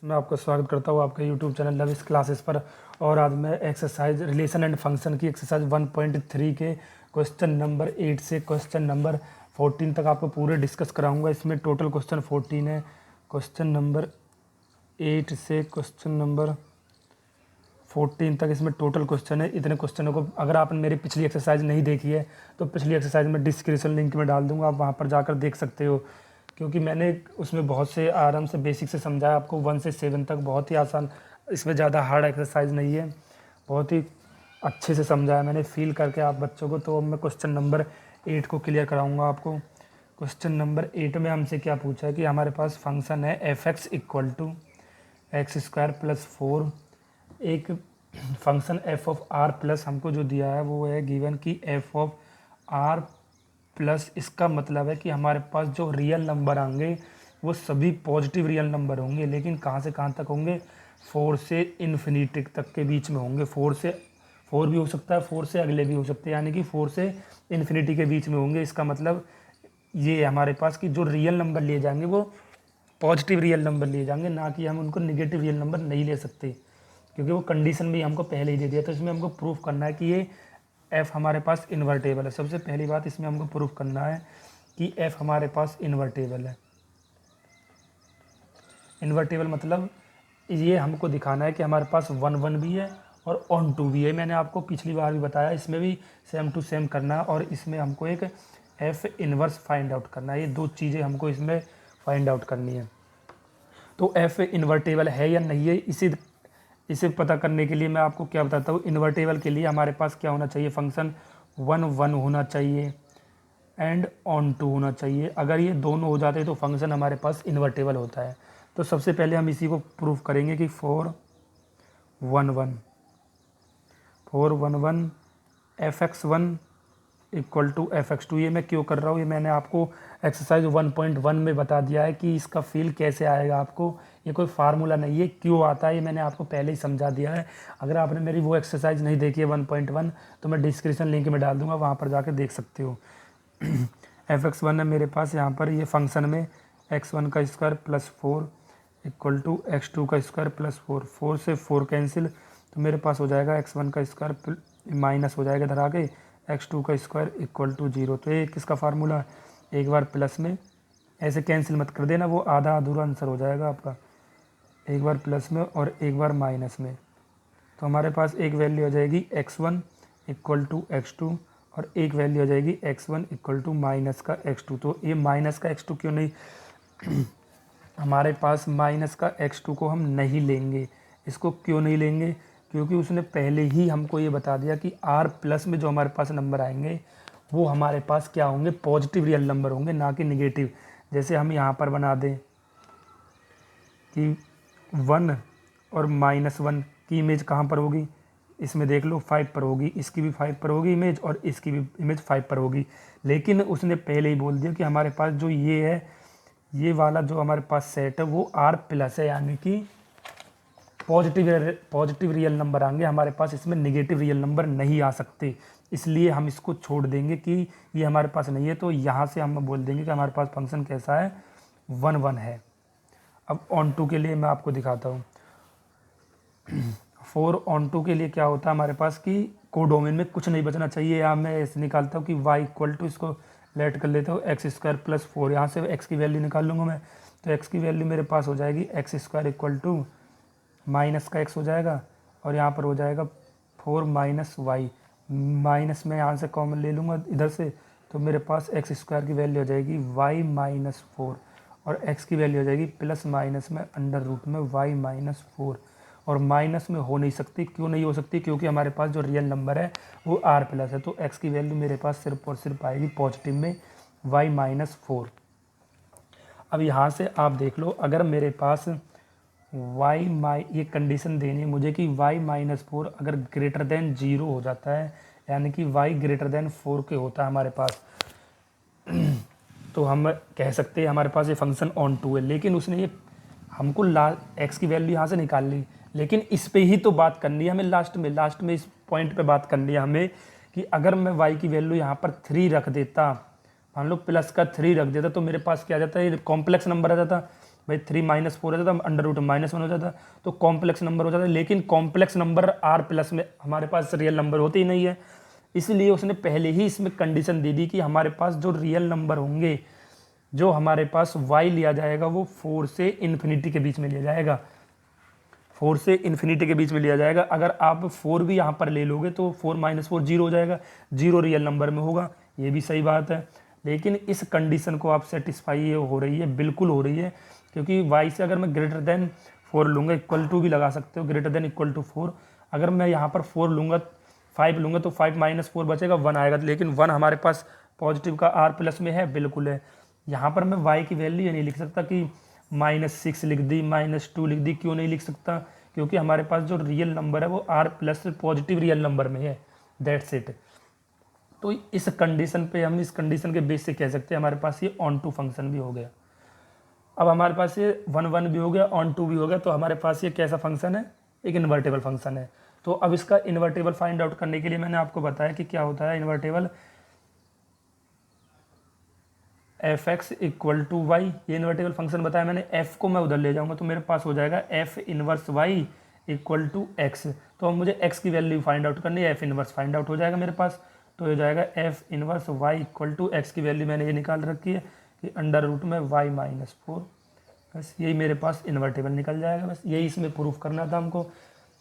मैं आपका स्वागत करता हूँ आपके यूट्यूब चैनल लविश क्लासेस पर। और आज मैं एक्सरसाइज रिलेशन एंड फंक्शन की एक्सरसाइज 1.3 के क्वेश्चन नंबर 8 से क्वेश्चन नंबर 14 तक आपको पूरे डिस्कस कराऊंगा। इसमें टोटल क्वेश्चन 14 है। क्वेश्चन नंबर 8 से क्वेश्चन नंबर 14 तक इसमें टोटल क्वेश्चन है। इतने क्वेश्चनों को अगर आपने मेरी पिछली एक्सरसाइज नहीं देखी है तो पिछली एक्सरसाइज में डिस्क्रिप्शन लिंक में डाल दूंगा, आप वहाँ पर जाकर देख सकते हो। क्योंकि मैंने उसमें बहुत से आराम से बेसिक से समझाया आपको 1 से 7 तक, बहुत ही आसान, इसमें ज़्यादा हार्ड एक्सरसाइज नहीं है, बहुत ही अच्छे से समझाया मैंने फील करके आप बच्चों को। तो अब मैं क्वेश्चन नंबर 8 को क्लियर कराऊंगा आपको। क्वेश्चन नंबर 8 में हमसे क्या पूछा है कि हमारे पास फंक्शन है f(x) equal to x² plus 4। एक function f of r plus हमको जो दिया है वो है गिवन कि f ऑफ r प्लस, इसका मतलब है कि हमारे पास जो रियल नंबर आएंगे वो सभी पॉजिटिव रियल नंबर होंगे। लेकिन कहाँ से कहाँ तक होंगे? 4 से इन्फिनिटी तक के बीच में होंगे। 4 भी हो सकता है, 4 से अगले भी हो सकते हैं, यानी कि 4 से इन्फिनिटी के बीच में होंगे। इसका मतलब ये हमारे पास कि जो रियल नंबर लिए जाएंगे वो पॉजिटिव रियल नंबर लिए जाएंगे, ना कि हम उनको नेगेटिव रियल नंबर नहीं ले सकते, क्योंकि वो कंडीशन भी हमको पहले ही दे दिया। तो इसमें हमको प्रूफ करना है कि ये f हमारे पास इन्वर्टेबल है। सबसे पहली बात इसमें हमको प्रूफ करना है कि f हमारे पास इन्वर्टेबल है। इन्वर्टेबल मतलब ये हमको दिखाना है कि हमारे पास 1 भी है और ऑन टू भी है। मैंने आपको पिछली बार भी बताया, इसमें भी सेम टू सेम करना है। और इसमें हमको एक f इन्वर्स फाइंड आउट करना है। ये दो चीज़ें हमको इसमें फाइंड आउट करनी है। तो f इन्वर्टेबल है या नहीं है, इसे पता करने के लिए मैं आपको क्या बताता हूँ। इन्वर्टेबल के लिए हमारे पास क्या होना चाहिए? फंक्शन 1 होना चाहिए एंड ऑन टू होना चाहिए। अगर ये दोनों हो जाते हैं तो फंक्शन हमारे पास इन्वर्टेबल होता है। तो सबसे पहले हम इसी को प्रूफ करेंगे कि 4 1 1 f(x1) इक्वल टू f(x2)। ये मैं क्यों कर रहा हूँ, ये मैंने आपको एक्सरसाइज 1.1 में बता दिया है कि इसका फील कैसे आएगा आपको। ये कोई फार्मूला नहीं है, क्यों आता है ये मैंने आपको पहले ही समझा दिया है। अगर आपने मेरी वो एक्सरसाइज नहीं देखी है 1.1 तो मैं डिस्क्रिप्शन लिंक में डाल दूंगा, वहाँ पर जाकर देख सकते हो। f(x1) है मेरे पास यहाँ पर, ये फंक्शन में x1 का square plus 4 equal to x2 का स्क्वायर प्लस 4। 4 से 4 कैंसिल, तो मेरे पास हो जाएगा x1 का स्क्वायर माइनस हो जाएगा इधर आके x2 का स्क्वायर इक्वल टू 0। तो ये किसका फार्मूला? एक बार प्लस में, ऐसे कैंसिल मत कर देना, वो आधा अधूरा आंसर हो जाएगा आपका। एक बार प्लस में और एक बार माइनस में, तो हमारे पास एक वैल्यू आ जाएगी x1 इक्वल टू x2 और एक वैल्यू आ जाएगी x1 इक्वल टू माइनस का x2। तो ये माइनस का x2 क्यों नहीं हमारे पास माइनस का x2 को हम नहीं लेंगे। इसको क्यों नहीं लेंगे? क्योंकि उसने पहले ही हमको ये बता दिया कि r प्लस में जो हमारे पास नंबर आएंगे वो हमारे पास क्या होंगे? पॉजिटिव रियल नंबर होंगे, ना कि निगेटिव। जैसे हम यहाँ पर बना दें कि 1 और -1 की इमेज कहाँ पर होगी? इसमें देख लो 5 पर होगी, इसकी भी 5 पर होगी इमेज और इसकी भी इमेज 5 पर होगी। लेकिन उसने पहले ही बोल दिया कि हमारे पास जो ये है, ये वाला जो हमारे पास सेट है वो r प्लस है, यानी कि पॉजिटिव रियल नंबर आएंगे हमारे पास, इसमें नेगेटिव रियल नंबर नहीं आ सकते। इसलिए हम इसको छोड़ देंगे कि ये हमारे पास नहीं है। तो यहाँ से हम बोल देंगे कि हमारे पास फंक्शन कैसा है? 1 है। अब ऑन टू के लिए मैं आपको दिखाता हूँ। 4 ऑन टू के लिए क्या होता है हमारे पास कि कोडोमेन में कुछ नहीं बचना चाहिए। यहाँ मैं ऐसे निकालता हूँ कि y इक्वल टू, इसको लेट कर लेता हूँ x² प्लस 4। यहाँ से x की वैल्यू निकाल लूँगा मैं, तो x की वैल्यू मेरे पास हो जाएगी x² इक्वल टू माइनस का x हो जाएगा और यहाँ पर हो जाएगा 4 माइनस वाई। माइनस में यहाँ से कॉमन ले लूँगा इधर से, तो मेरे पास x² की वैल्यू हो जाएगी y माइनस 4 और x की वैल्यू हो जाएगी प्लस माइनस में अंडर रूट में y माइनस 4। और माइनस में हो नहीं सकती, क्यों नहीं हो सकती? क्योंकि हमारे पास जो रियल नंबर है वो r प्लस है। तो x की वैल्यू मेरे पास सिर्फ और सिर्फ आएगी पॉजिटिव में y माइनस 4। अब यहाँ से आप देख लो, अगर मेरे पास ये कंडीशन देनी है मुझे कि y माइनस 4 अगर ग्रेटर देन 0 हो जाता है, यानी कि y ग्रेटर देन 4 के होता है हमारे पास, तो हम कह सकते हैं हमारे पास ये फंक्शन ऑन टू है। लेकिन उसने ये हमको x की वैल्यू यहाँ से निकाल ली, लेकिन इस पे ही तो बात करनी है हमें। लास्ट में इस पॉइंट पे बात करनी है हमें कि अगर मैं y की वैल्यू यहाँ पर 3 रख देता, मान लो प्लस का 3 रख देता, तो मेरे पास क्या आ जाता है? ये कॉम्प्लेक्स नंबर आ जाता। भाई 3 माइनस 4 हो जाता, अंडर रूट -1 हो जाता, तो कॉम्प्लेक्स नंबर हो जाता है। लेकिन कॉम्प्लेक्स नंबर आर प्लस में हमारे पास रियल नंबर होते ही नहीं है, इसलिए उसने पहले ही इसमें कंडीशन दे दी कि हमारे पास जो रियल नंबर होंगे, जो हमारे पास y लिया जाएगा वो 4 से इन्फिनिटी के बीच में लिया जाएगा, 4 से इन्फिनिटी के बीच में लिया जाएगा। अगर आप 4 भी यहाँ पर ले लोगे तो 4 - 4 जीरो हो जाएगा, जीरो रियल नंबर में होगा, ये भी सही बात है। लेकिन इस कंडीशन को आप सेटिस्फाई हो रही है, बिल्कुल हो रही है, क्योंकि y से अगर मैं ग्रेटर देन 4 लूँगा, इक्वल टू भी लगा सकते हो, ग्रेटर देन इक्वल टू 4, अगर मैं यहाँ पर 4 लूँगा, 5 लूँगा तो 5 - 4 बचेगा, 1 आएगा। लेकिन 1 हमारे पास पॉजिटिव का r प्लस में है, बिल्कुल है। यहाँ पर मैं y की वैल्यू ये नहीं लिख सकता कि -6 लिख दी, -2 लिख दी, क्यों नहीं लिख सकता? क्योंकि हमारे पास जो रियल नंबर है वो r plus positive real number में है, दैट्स इट। तो इस कंडीशन पे हम इस कंडीशन के बेस से कह सकते हैं हमारे पास ये ऑन टू फंक्शन भी हो गया। अब हमारे पास ये 1 1 भी हो गया, ऑन टू भी हो गया, तो हमारे पास ये कैसा फंक्शन है? एक इन्वर्टेबल फंक्शन है। तो अब इसका इन्वर्टेबल फाइंड आउट करने के लिए मैंने आपको बताया कि क्या होता है invertible, f x equal to y, ये इन्वर्टेबल फंक्शन बताया मैंने। एफ को मैं उधर ले जाऊंगा तो मेरे पास हो जाएगा f inverse y equal to x. तो अब मुझे एक्स की वैल्यू फाइंड आउट करनी है, एफ इनवर्स फाइंड आउट हो जाएगा मेरे पास, तो हो जाएगा f inverse y equal to x की वैल्यू मैंने ये निकाल रखी है कि अंडर रूट में वाई -4, बस यही मेरे पास इन्वर्टेबल निकल जाएगा। बस यही इसमें प्रूफ करना था हमको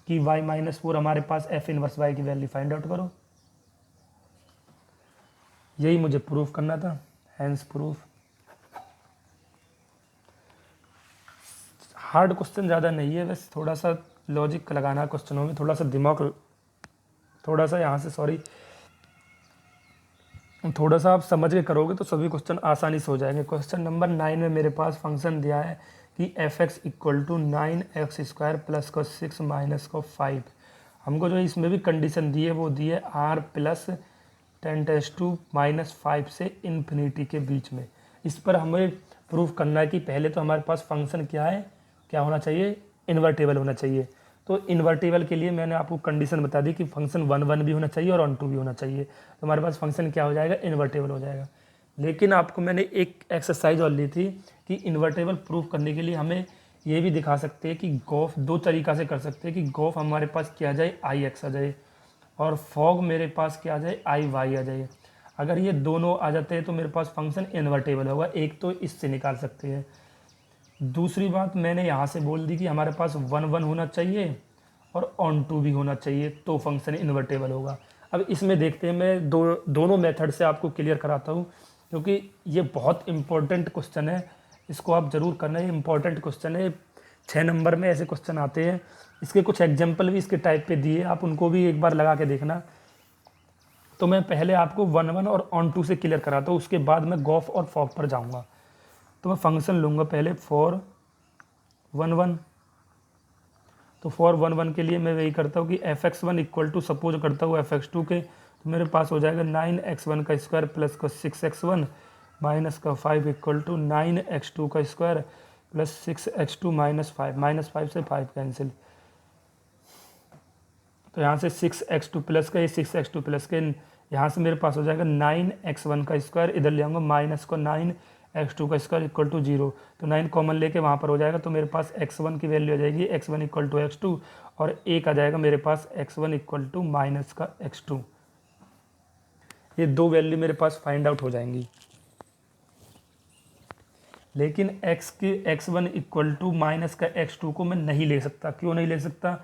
कि वाई -4 हमारे पास एफ इनवर्स वाई की वैल्यू फाइंड आउट करो, यही मुझे प्रूफ करना था, हैंस प्रूफ। हार्ड क्वेश्चन ज़्यादा नहीं है, बस थोड़ा सा लॉजिक लगाना है क्वेश्चनों में, थोड़ा सा दिमाग, थोड़ा सा यहाँ से सॉरी, थोड़ा सा आप समझ के करोगे तो सभी क्वेश्चन आसानी से हो जाएंगे। क्वेश्चन नंबर 9 में मेरे पास फंक्शन दिया है कि f x equal to 9x² plus को 6 माइनस को 5। हमको जो इसमें भी कंडीशन दी है वो दी है r प्लस 10⁻² -5 से इन्फिनिटी के बीच में। इस पर हमें प्रूफ करना है कि पहले तो हमारे पास फंक्शन क्या है, क्या होना चाहिए, इन्वर्टेबल होना चाहिए। तो इन्वर्टेबल के लिए मैंने आपको कंडीशन बता दी कि फंक्शन 1 1 भी होना चाहिए और ऑन टू भी होना चाहिए, तो हमारे पास फंक्शन क्या हो जाएगा, इन्वर्टेबल हो जाएगा। लेकिन आपको मैंने एक एक्सरसाइज और ली थी कि इन्वर्टेबल प्रूफ करने के लिए हमें ये भी दिखा सकते हैं कि गॉफ दो तरीक़ा से कर सकते हैं कि गॉफ हमारे पास क्या आ जाए, आई एक्स आ जाए, और फॉग मेरे पास क्या आ जाए, आई वाई आ जाए। अगर ये दोनों आ जाते हैं तो मेरे पास फंक्शन इन्वर्टेबल होगा, एक तो इससे निकाल सकते हैं। दूसरी बात मैंने यहाँ से बोल दी कि हमारे पास 1 1 होना चाहिए और ऑन टू भी होना चाहिए, तो फंक्शन इन्वर्टेबल होगा। अब इसमें देखते हैं, मैं दोनों मेथड से आपको क्लियर कराता हूँ, क्योंकि ये बहुत इंपॉर्टेंट क्वेश्चन है, इसको आप ज़रूर करना, ये इंपॉर्टेंट क्वेश्चन है। 6 नंबर में ऐसे क्वेश्चन आते हैं, इसके कुछ एग्जाम्पल भी इसके टाइप पे दिए, आप उनको भी एक बार लगा के देखना। तो मैं पहले आपको 1 1 और ऑन टू से क्लियर कराता हूँ, उसके बाद मैं गॉफ और फॉग पर जाऊँगा। तो मैं फंक्शन लूँगा पहले फॉर 1 1, तो फॉर 1 1 के लिए मैं वही करता हूँ कि f(x1) इक्वल टू सपोज करता हूँ f(x2) के, तो मेरे पास हो जाएगा 9x1 का स्क्वायर प्लस का 6x1 माइनस का 5 इक्वल टू 9x2 का स्क्वायर प्लस 6x2 -5 से 5 कैंसिल, तो यहाँ से 6x2 प्लस का, ये 6x2 प्लस के, यहाँ से मेरे पास हो जाएगा 9x1 का स्क्वायर, इधर ले आऊँगा माइनस को 9x2 का स्क्वायर इक्वल टू 0, तो 9 कॉमन लेके वहाँ पर हो जाएगा, तो मेरे पास x1 की वैल्यू आ जाएगी x1 इक्वल टू x2, और एक आ जाएगा मेरे पास x1 इक्वल टू माइनस का x2। ये दो वैल्यू मेरे पास फाइंड आउट हो जाएंगी। लेकिन x1 इक्वल टू माइनस का x2 को मैं नहीं ले सकता। क्यों नहीं ले सकता?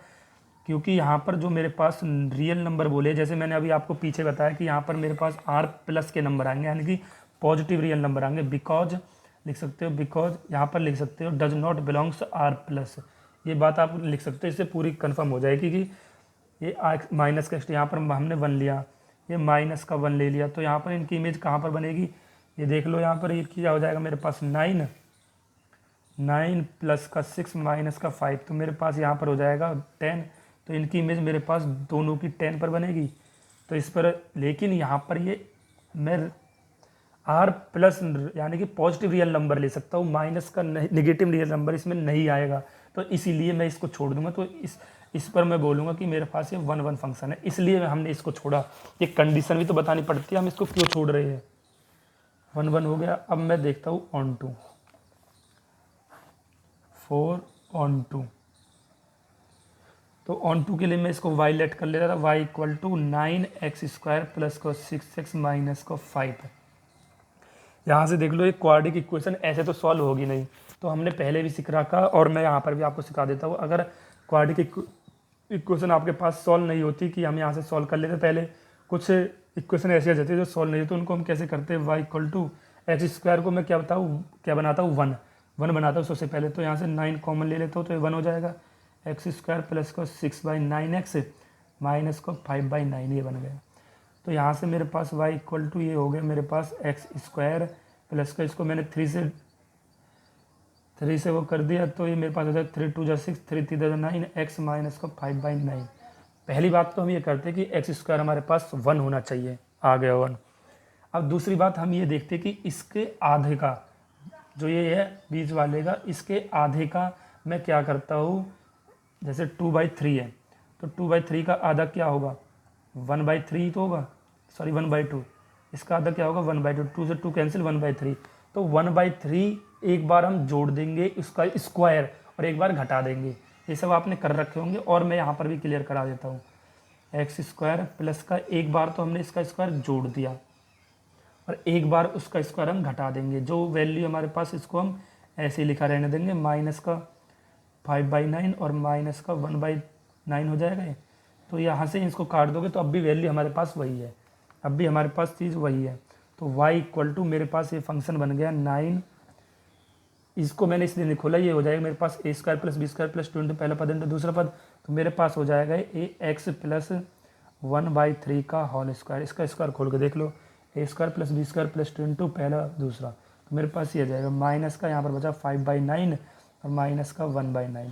क्योंकि यहाँ पर जो मेरे पास रियल नंबर बोले, जैसे मैंने अभी आपको पीछे बताया कि यहाँ पर मेरे पास r प्लस के नंबर आएंगे, यानी कि पॉजिटिव रियल नंबर आएंगे। बिकॉज लिख सकते हो, बिकॉज यहाँ पर लिख सकते हो does not belongs r plus, ये बात आप लिख सकते हो, इससे पूरी कंफर्म हो जाएगी कि ये माइनस का यहाँ पर हमने 1 लिया, ये माइनस का 1 ले लिया, तो यहाँ पर इनकी इमेज कहाँ पर बनेगी, ये देख लो। यहाँ पर ये क्या हो जाएगा मेरे पास 9 प्लस का 6 माइनस का 5, तो मेरे पास यहाँ पर हो जाएगा 10, तो इनकी इमेज मेरे पास दोनों की 10 पर बनेगी। तो इस पर, लेकिन यहाँ पर ये मैं r प्लस यानी कि पॉजिटिव रियल नंबर ले सकता हूँ, माइनस का नेगेटिव रियल नंबर इसमें नहीं आएगा, तो इसीलिए मैं इसको छोड़ दूंगा। तो इस पर मैं बोलूँगा कि मेरे पास ये 1 1 फंक्शन है, इसलिए हमने इसको छोड़ा। ये कंडीशन भी तो बतानी पड़ती है, हम इसको क्यों छोड़ रहे हैं। 1 1 हो गया। अब मैं देखता हूँ ऑन टू। 4 ऑन 2। तो ऑन 2 के लिए मैं इसको y लेट कर लेता था, y equal to 9x² plus को 6x माइनस को 5 है। यहाँ से देख लो एक क्वाड्रेटिक इक्वेशन ऐसे तो सॉल्व होगी नहीं, तो हमने पहले भी सीख रखा और मैं यहाँ पर भी आपको सिखा देता हूँ। अगर क्वाड्रेटिक इक्वेशन आपके पास सॉल्व नहीं होती कि हम यहाँ से सॉल्व कर लेते, पहले कुछ इक्वेशन ऐसी आ जाती है जो सॉल्व नहीं होती, तो उनको हम कैसे करते हैं, y इक्वल टू x² को मैं क्या बनाता हूँ 1 बनाता हूँ सबसे पहले। तो यहाँ से 9 कॉमन ले लेता हूँ तो ये 1 हो जाएगा, x² प्लस को 6/9x माइनस को 5/9 ये बन गया। तो यहाँ से मेरे पास y इक्वल टू ये हो गया मेरे पास x² प्लस का, इसको मैंने 3 से वो कर दिया, तो ये मेरे पास हो जाए 3 2 6 3 3 9 x माइनस को 5/9। पहली बात तो हम ये करते हैं कि x² हमारे पास 1 होना चाहिए, आ गया 1। अब दूसरी बात हम ये देखते हैं कि इसके आधे का, जो ये है बीच वाले का, इसके आधे का मैं क्या करता हूँ, जैसे 2/3 है तो 2/3 का आधा क्या होगा, 1/3 तो होगा, सॉरी 1/2। इसका आधा क्या होगा 1/2, 2 से 2 कैंसिल 1/3। तो 1/3 एक बार हम जोड़ देंगे इसका स्क्वायर और एक बार घटा देंगे, ये सब आपने कर रखे होंगे और मैं यहाँ पर भी क्लियर करा देता हूँ। x² प्लस का एक बार तो हमने इसका स्क्वायर जोड़ दिया और एक बार उसका स्क्वायर हम घटा देंगे, जो वैल्यू हमारे पास इसको हम ऐसे ही लिखा रहने देंगे, माइनस का 5/9 और माइनस का 1/9 हो जाएगा ये। तो यहाँ से इसको काट दोगे तो अब भी वैल्यू हमारे पास वही है, अब भी हमारे पास चीज़ वही है। तो y इक्वल टू मेरे पास ये फंक्शन बन गया 9, इसको मैंने इसलिए नहीं खोला, ये हो जाएगा मेरे पास a² प्लस b² प्लस 2 पहला पद इंटू दूसरा पद, तो मेरे पास हो जाएगा ax प्लस 1/3 का होल स्क्वायर। इसका स्क्वायर खोल के देख लो, a² प्लस b² प्लस 2 पहला दूसरा, तो मेरे पास ये आ जाएगा, माइनस का यहाँ पर बचा 5/9 और माइनस का 1/9।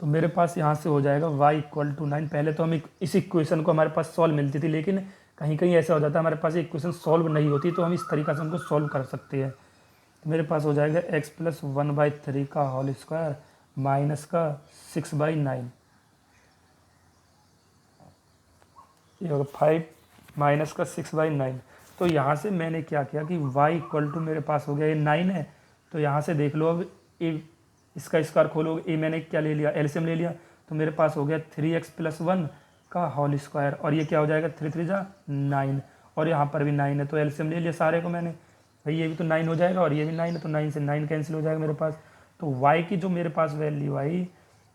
तो मेरे पास यहाँ से हो जाएगा y इक्वल टू 9। पहले तो हम इस इक्वेशन को हमारे पास सॉल्व मिलती थी, लेकिन कहीं कहीं ऐसा हो जाता है हमारे पास इक्वेशन सॉल्व नहीं होती, तो हम इस तरीक़ा से उनको सॉल्व कर सकते हैं। तो मेरे पास हो जाएगा x प्लस 1/3 का होल स्क्वायर माइनस का 6/9, ये होगा 5 माइनस का 6/9। तो यहाँ से मैंने क्या किया कि y इक्वल टू मेरे पास हो गया, ये 9 है, तो यहाँ से देख लो, अब इसका स्क्वायर खोलो, ये मैंने क्या ले लिया, एलसीएम ले लिया, तो मेरे पास हो गया 3x प्लस 1 का होल स्क्वायर, और ये क्या हो जाएगा 3 3 जा 9, और यहाँ पर भी 9 है, तो एलसीएम ले लिया सारे को मैंने, भाई ये भी तो 9 हो जाएगा और ये भी 9 है, तो 9 से 9 कैंसिल हो जाएगा मेरे पास। तो y की जो मेरे पास वैल्यू आई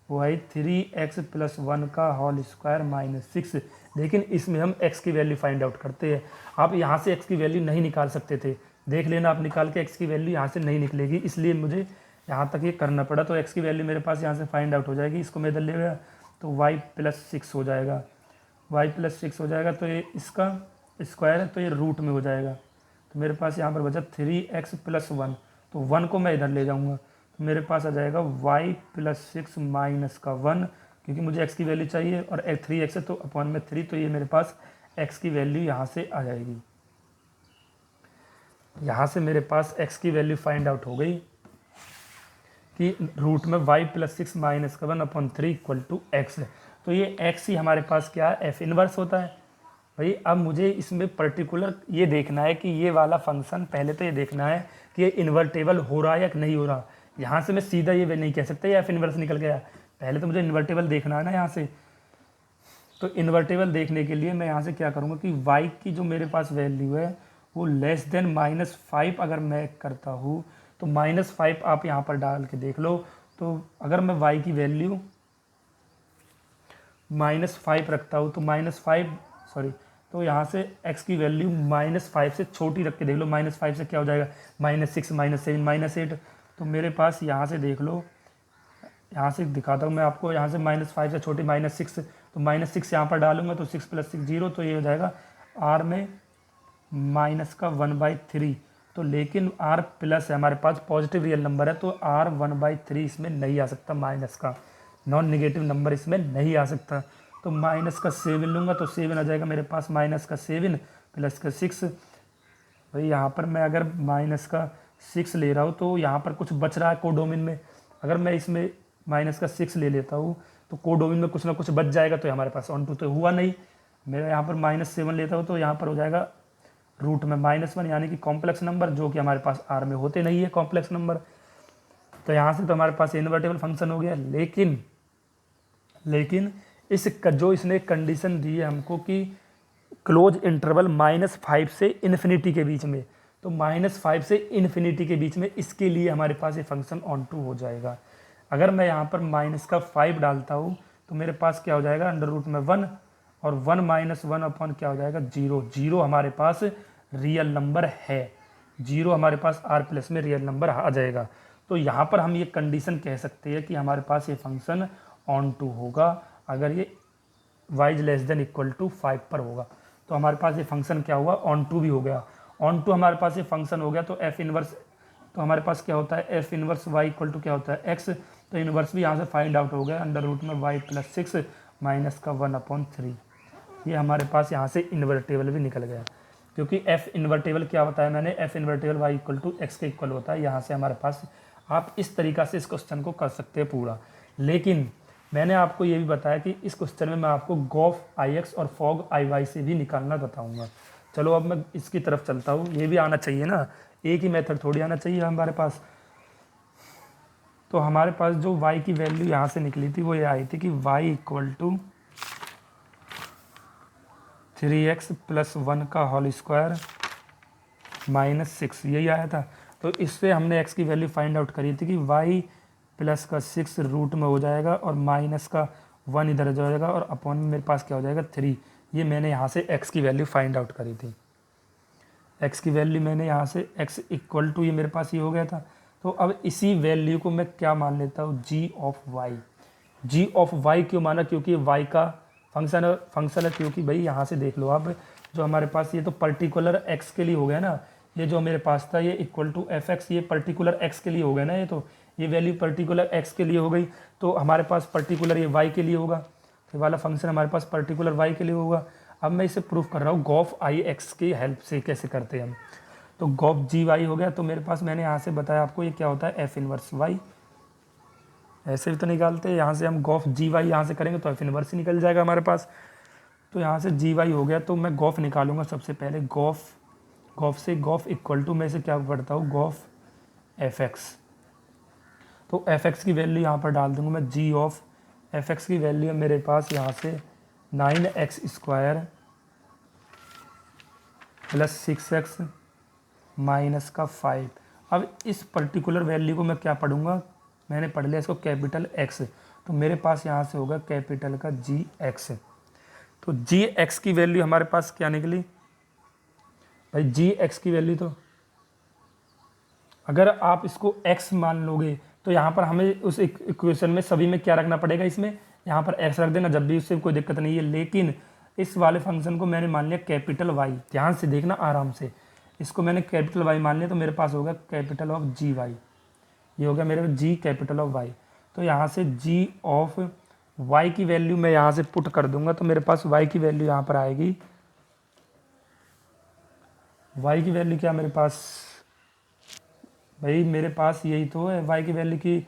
वो है 3x प्लस 1 का होल स्क्वायर माइनस 6। लेकिन इसमें हम x की वैल्यू फाइंड आउट करते हैं, आप यहाँ से x की वैल्यू नहीं निकाल सकते थे, देख लेना आप निकाल के, x की वैल्यू यहाँ से नहीं निकलेगी, इसलिए मुझे यहाँ तक ये करना पड़ा। तो x की वैल्यू मेरे पास यहाँ से फाइंड आउट हो जाएगी, इसको मैं इधर ले गया तो y प्लस 6 हो जाएगा, y प्लस 6 हो जाएगा, तो ये इसका स्क्वायर है तो ये रूट में हो जाएगा, तो मेरे पास यहाँ पर बचा 3x प्लस 1, तो 1 को मैं इधर ले जाऊँगा, तो मेरे पास आ जाएगा y प्लस 6 माइनस का 1, क्योंकि मुझे x की वैल्यू चाहिए और 3x है तो अपॉन में 3, तो ये मेरे पास x की वैल्यू यहाँ से आ जाएगी। यहाँ से मेरे पास x की वैल्यू फाइंड आउट हो गई कि रूट में y प्लस 6 माइनस का 1 अपॉन 3 इक्वल टू x है, तो ये x ही हमारे पास क्या है, f इनवर्स होता है। भाई अब मुझे इसमें पर्टिकुलर ये देखना है कि ये वाला फंक्शन, पहले तो ये देखना है कि ये इन्वर्टेबल हो रहा है या नहीं हो रहा। यहाँ से मैं सीधा ये नहीं कह सकता ये एफ इन्वर्स निकल गया, पहले तो मुझे इन्वर्टेबल देखना है ना यहाँ से। तो इन्वर्टेबल देखने के लिए मैं यहाँ से क्या करूँगा कि y की जो मेरे पास वैल्यू है वो लेस देन -5 अगर मैं करता हूँ, तो -5 आप यहाँ पर डाल के देख लो। तो अगर मैं y की वैल्यू -5 रखता हूँ तो तो यहाँ से x की वैल्यू -5 से छोटी रख के देख लो, -5 से क्या हो जाएगा, -6 -7 -8। तो मेरे पास यहाँ से देख लो, यहाँ से दिखाता हूँ मैं आपको, यहाँ से -5 से छोटी -6, तो -6 यहाँ पर डालूंगा तो 6 + 6 0, तो ये हो जाएगा r में माइनस का 1/3। तो लेकिन r प्लस है, हमारे पास पॉजिटिव रियल नंबर है, तो r 1/3 इसमें नहीं आ सकता, माइनस का नॉन निगेटिव नंबर इसमें नहीं आ सकता। तो माइनस का 7 लूँगा तो 7 आ जाएगा मेरे पास, -7 प्लस का 6। भाई यहाँ पर मैं अगर -6 ले रहा हूँ तो यहाँ पर कुछ बच रहा है कोडोमिन में, अगर मैं इसमें -6 ले लेता हूँ तो कोडोमिन में कुछ ना कुछ बच जाएगा, तो हमारे पास ऑन टू तो हुआ नहीं। मेरा यहाँ पर -7 लेता हूँ तो यहाँ पर हो जाएगा रूट में -1, यानी कि कॉम्प्लेक्स नंबर, जो कि हमारे पास आर में होते नहीं है कॉम्प्लेक्स नंबर। तो यहाँ से तो हमारे पास इन्वर्टेबल फंक्शन हो गया, लेकिन जो इसने कंडीशन दी है हमको कि क्लोज इंटरवल -5 से इन्फिनिटी के बीच में, तो -5 से इन्फिनिटी के बीच में इसके लिए हमारे पास ये फंक्शन ऑन टू हो जाएगा। अगर मैं यहाँ पर -5 डालता हूँ तो मेरे पास क्या हो जाएगा, √1 और 1 - 1 अपॉन क्या हो जाएगा 0। 0 हमारे पास रियल नंबर है, 0 हमारे पास R+ में रियल नंबर आ जाएगा। तो यहाँ पर हम ये कंडीशन कह सकते हैं कि हमारे पास ये फंक्शन ऑन टू होगा अगर ये y < 5 पर होगा। तो हमारे पास ये फंक्शन क्या हुआ, ऑन टू भी हो गया। ऑन टू हमारे पास ये फंक्शन हो गया तो f इनवर्स, तो हमारे पास क्या होता है f इनवर्स y = क्या होता है x। तो इनवर्स भी यहाँ से फाइंड आउट हो गया, √ में y + 6 - 1/3। ये हमारे पास यहाँ से इन्वर्टेबल भी निकल गया, क्योंकि f इन्वर्टेबल क्या बताया मैंने, f इन्वर्टेबल y = x के इक्वल होता है। यहाँ से हमारे पास आप इस तरीक़ा से इस क्वेश्चन को कर सकते हैं पूरा। लेकिन मैंने आपको ये भी बताया कि इस क्वेश्चन में मैं आपको गॉफ IX और फॉग IY से भी निकालना बताऊंगा। चलो अब मैं इसकी तरफ चलता हूँ, ये भी आना चाहिए ना, एक ही मेथड थोड़ी आना चाहिए हमारे पास। तो हमारे पास जो y की वैल्यू यहाँ से निकली थी वो ये आई थी कि y = 3x + 1 का होल स्क्वायर -6, यही आया था। तो इससे हमने x की वैल्यू फाइंड आउट करी थी कि y + 6 रूट में हो जाएगा और -1 इधर हो जाएगा और अपॉन में मेरे पास क्या हो जाएगा 3। ये मैंने यहाँ से x की वैल्यू फाइंड आउट करी थी। x की वैल्यू मैंने यहाँ से x = ये मेरे पास ये हो गया था। तो अब इसी वैल्यू को मैं क्या मान लेता हूँ, g ऑफ y क्यों माना, क्योंकि y का फंक्शन है। क्योंकि भाई यहाँ से देख लो आप, जो हमारे पास ये तो पर्टिकुलर x के लिए हो गया ना, ये जो मेरे पास था ये = fx, ये पर्टिकुलर x के लिए हो गया ना, ये तो ये वैल्यू पर्टिकुलर x के लिए हो गई। तो हमारे पास पर्टिकुलर ये y के लिए होगा, तो वाला फंक्शन हमारे पास पर्टिकुलर y के लिए होगा। अब मैं इसे प्रूफ कर रहा हूँ गॉफ IX की हेल्प से। कैसे करते हैं हम, तो गॉफ GY हो गया। तो मेरे पास मैंने यहाँ से बताया आपको ये क्या होता है, f इनवर्स y। ऐसे भी तो निकालते हैं, यहाँ से हम गॉफ GY यहाँ से करेंगे तो f इनवर्स ही निकल जाएगा हमारे पास। तो यहाँ से GY हो गया, तो मैं गॉफ निकालूंगा सबसे पहले। गॉफ से गॉफ = में से क्या पढ़ता हूँ, गॉफ fx। तो fx की वैल्यू यहाँ पर डाल दूंगा मैं, g ऑफ fx की वैल्यू मेरे पास यहाँ से 9x² + 6x - 5। अब इस पर्टिकुलर वैल्यू को मैं क्या पढ़ूंगा, मैंने पढ़ लिया इसको कैपिटल X। तो मेरे पास यहाँ से होगा कैपिटल का GX। तो GX की वैल्यू हमारे पास क्या निकली भाई, GX की वैल्यू, तो अगर आप इसको x मान लोगे तो यहाँ पर हमें उस इक्वेशन में सभी में क्या रखना पड़ेगा, इसमें यहाँ पर x रख देना जब भी, उससे कोई दिक्कत नहीं है। लेकिन इस वाले फंक्शन को मैंने मान लिया कैपिटल Y, ध्यान से देखना आराम से, इसको मैंने कैपिटल Y मान लिया। तो मेरे पास होगा कैपिटल ऑफ GY, ये हो गया मेरे G कैपिटल ऑफ Y। तो यहाँ से G ऑफ Y की वैल्यू मैं यहाँ से पुट कर दूंगा, तो मेरे पास Y की वैल्यू यहाँ पर आएगी। Y की वैल्यू क्या मेरे पास भाई, मेरे पास यही तो है y की वैल्यू की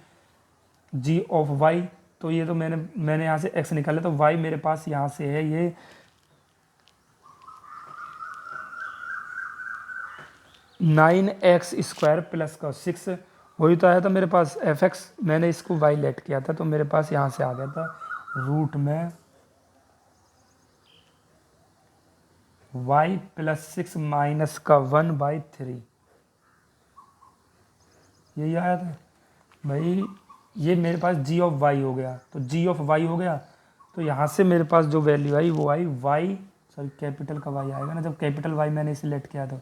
g ऑफ y। तो ये तो मैंने यहाँ से x निकाला, तो y मेरे पास यहाँ से है ये 9x² + 6, वही तो आया था मेरे पास fx। मैंने इसको y लेट किया था, तो मेरे पास यहाँ से आ गया था रूट में y + 6 - 1/3, यही आया था भाई। ये मेरे पास g ऑफ y हो गया, तो g ऑफ y हो गया। तो यहाँ से मेरे पास जो वैल्यू आई वो आई y, सॉरी कैपिटल का y आएगा ना, जब कैपिटल y मैंने इसे लेट किया था,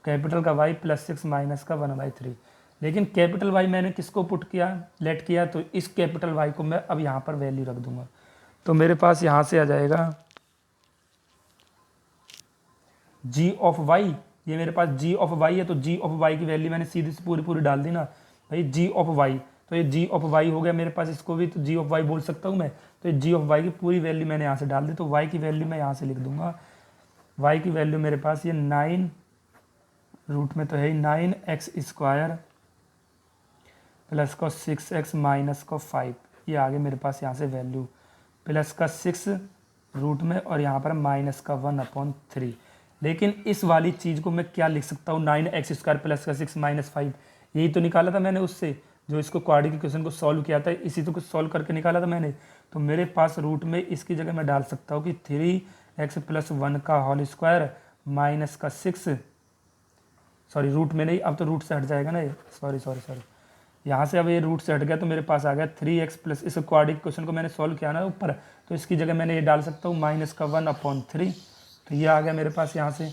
कैपिटल का y + 6 - 1/3। लेकिन कैपिटल y मैंने किसको पुट किया, लेट किया, तो इस कैपिटल y को मैं अब यहाँ पर वैल्यू रख दूंगा। तो मेरे पास यहाँ से आ जाएगा g ऑफ y, ये मेरे पास g ऑफ y है। तो g ऑफ y की वैल्यू मैंने सीधी से पूरी डाल दी ना भाई, g ऑफ y। तो ये g ऑफ y हो गया मेरे पास, इसको भी तो g ऑफ y बोल सकता हूँ मैं। तो ये g ऑफ y की पूरी वैल्यू मैंने यहाँ से डाल दी। तो y की वैल्यू मैं यहाँ से लिख दूंगा, y की वैल्यू मेरे पास ये 9 रूट में तो है 9x² + 6x - 5, ये आगे मेरे पास यहाँ से वैल्यू +6 रूट में और यहाँ पर -1/3। लेकिन इस वाली चीज़ को मैं क्या लिख सकता हूँ, 9x² + 6 - 5, यही तो निकाला था मैंने उससे। जो इसको क्वाड्रेटिक इक्वेशन को सॉल्व किया था, इसी तो कुछ सॉल्व करके निकाला था मैंने। तो मेरे पास रूट में इसकी जगह मैं डाल सकता हूँ कि 3x+1 का होल स्क्वायर माइनस का 6, सॉरी रूट में नहीं, अब तो रूट से हट जाएगा ना ये, सॉरी यहाँ से अब ये रूट से हट गया, तो मेरे पास आ गया 3x प्लस, इस क्वाड्रेटिक क्वेश्चन को मैंने सॉल्व किया ना ऊपर, तो इसकी जगह मैंने ये डाल सकता हूँ -1/3। तो ये आ गया मेरे पास यहाँ से।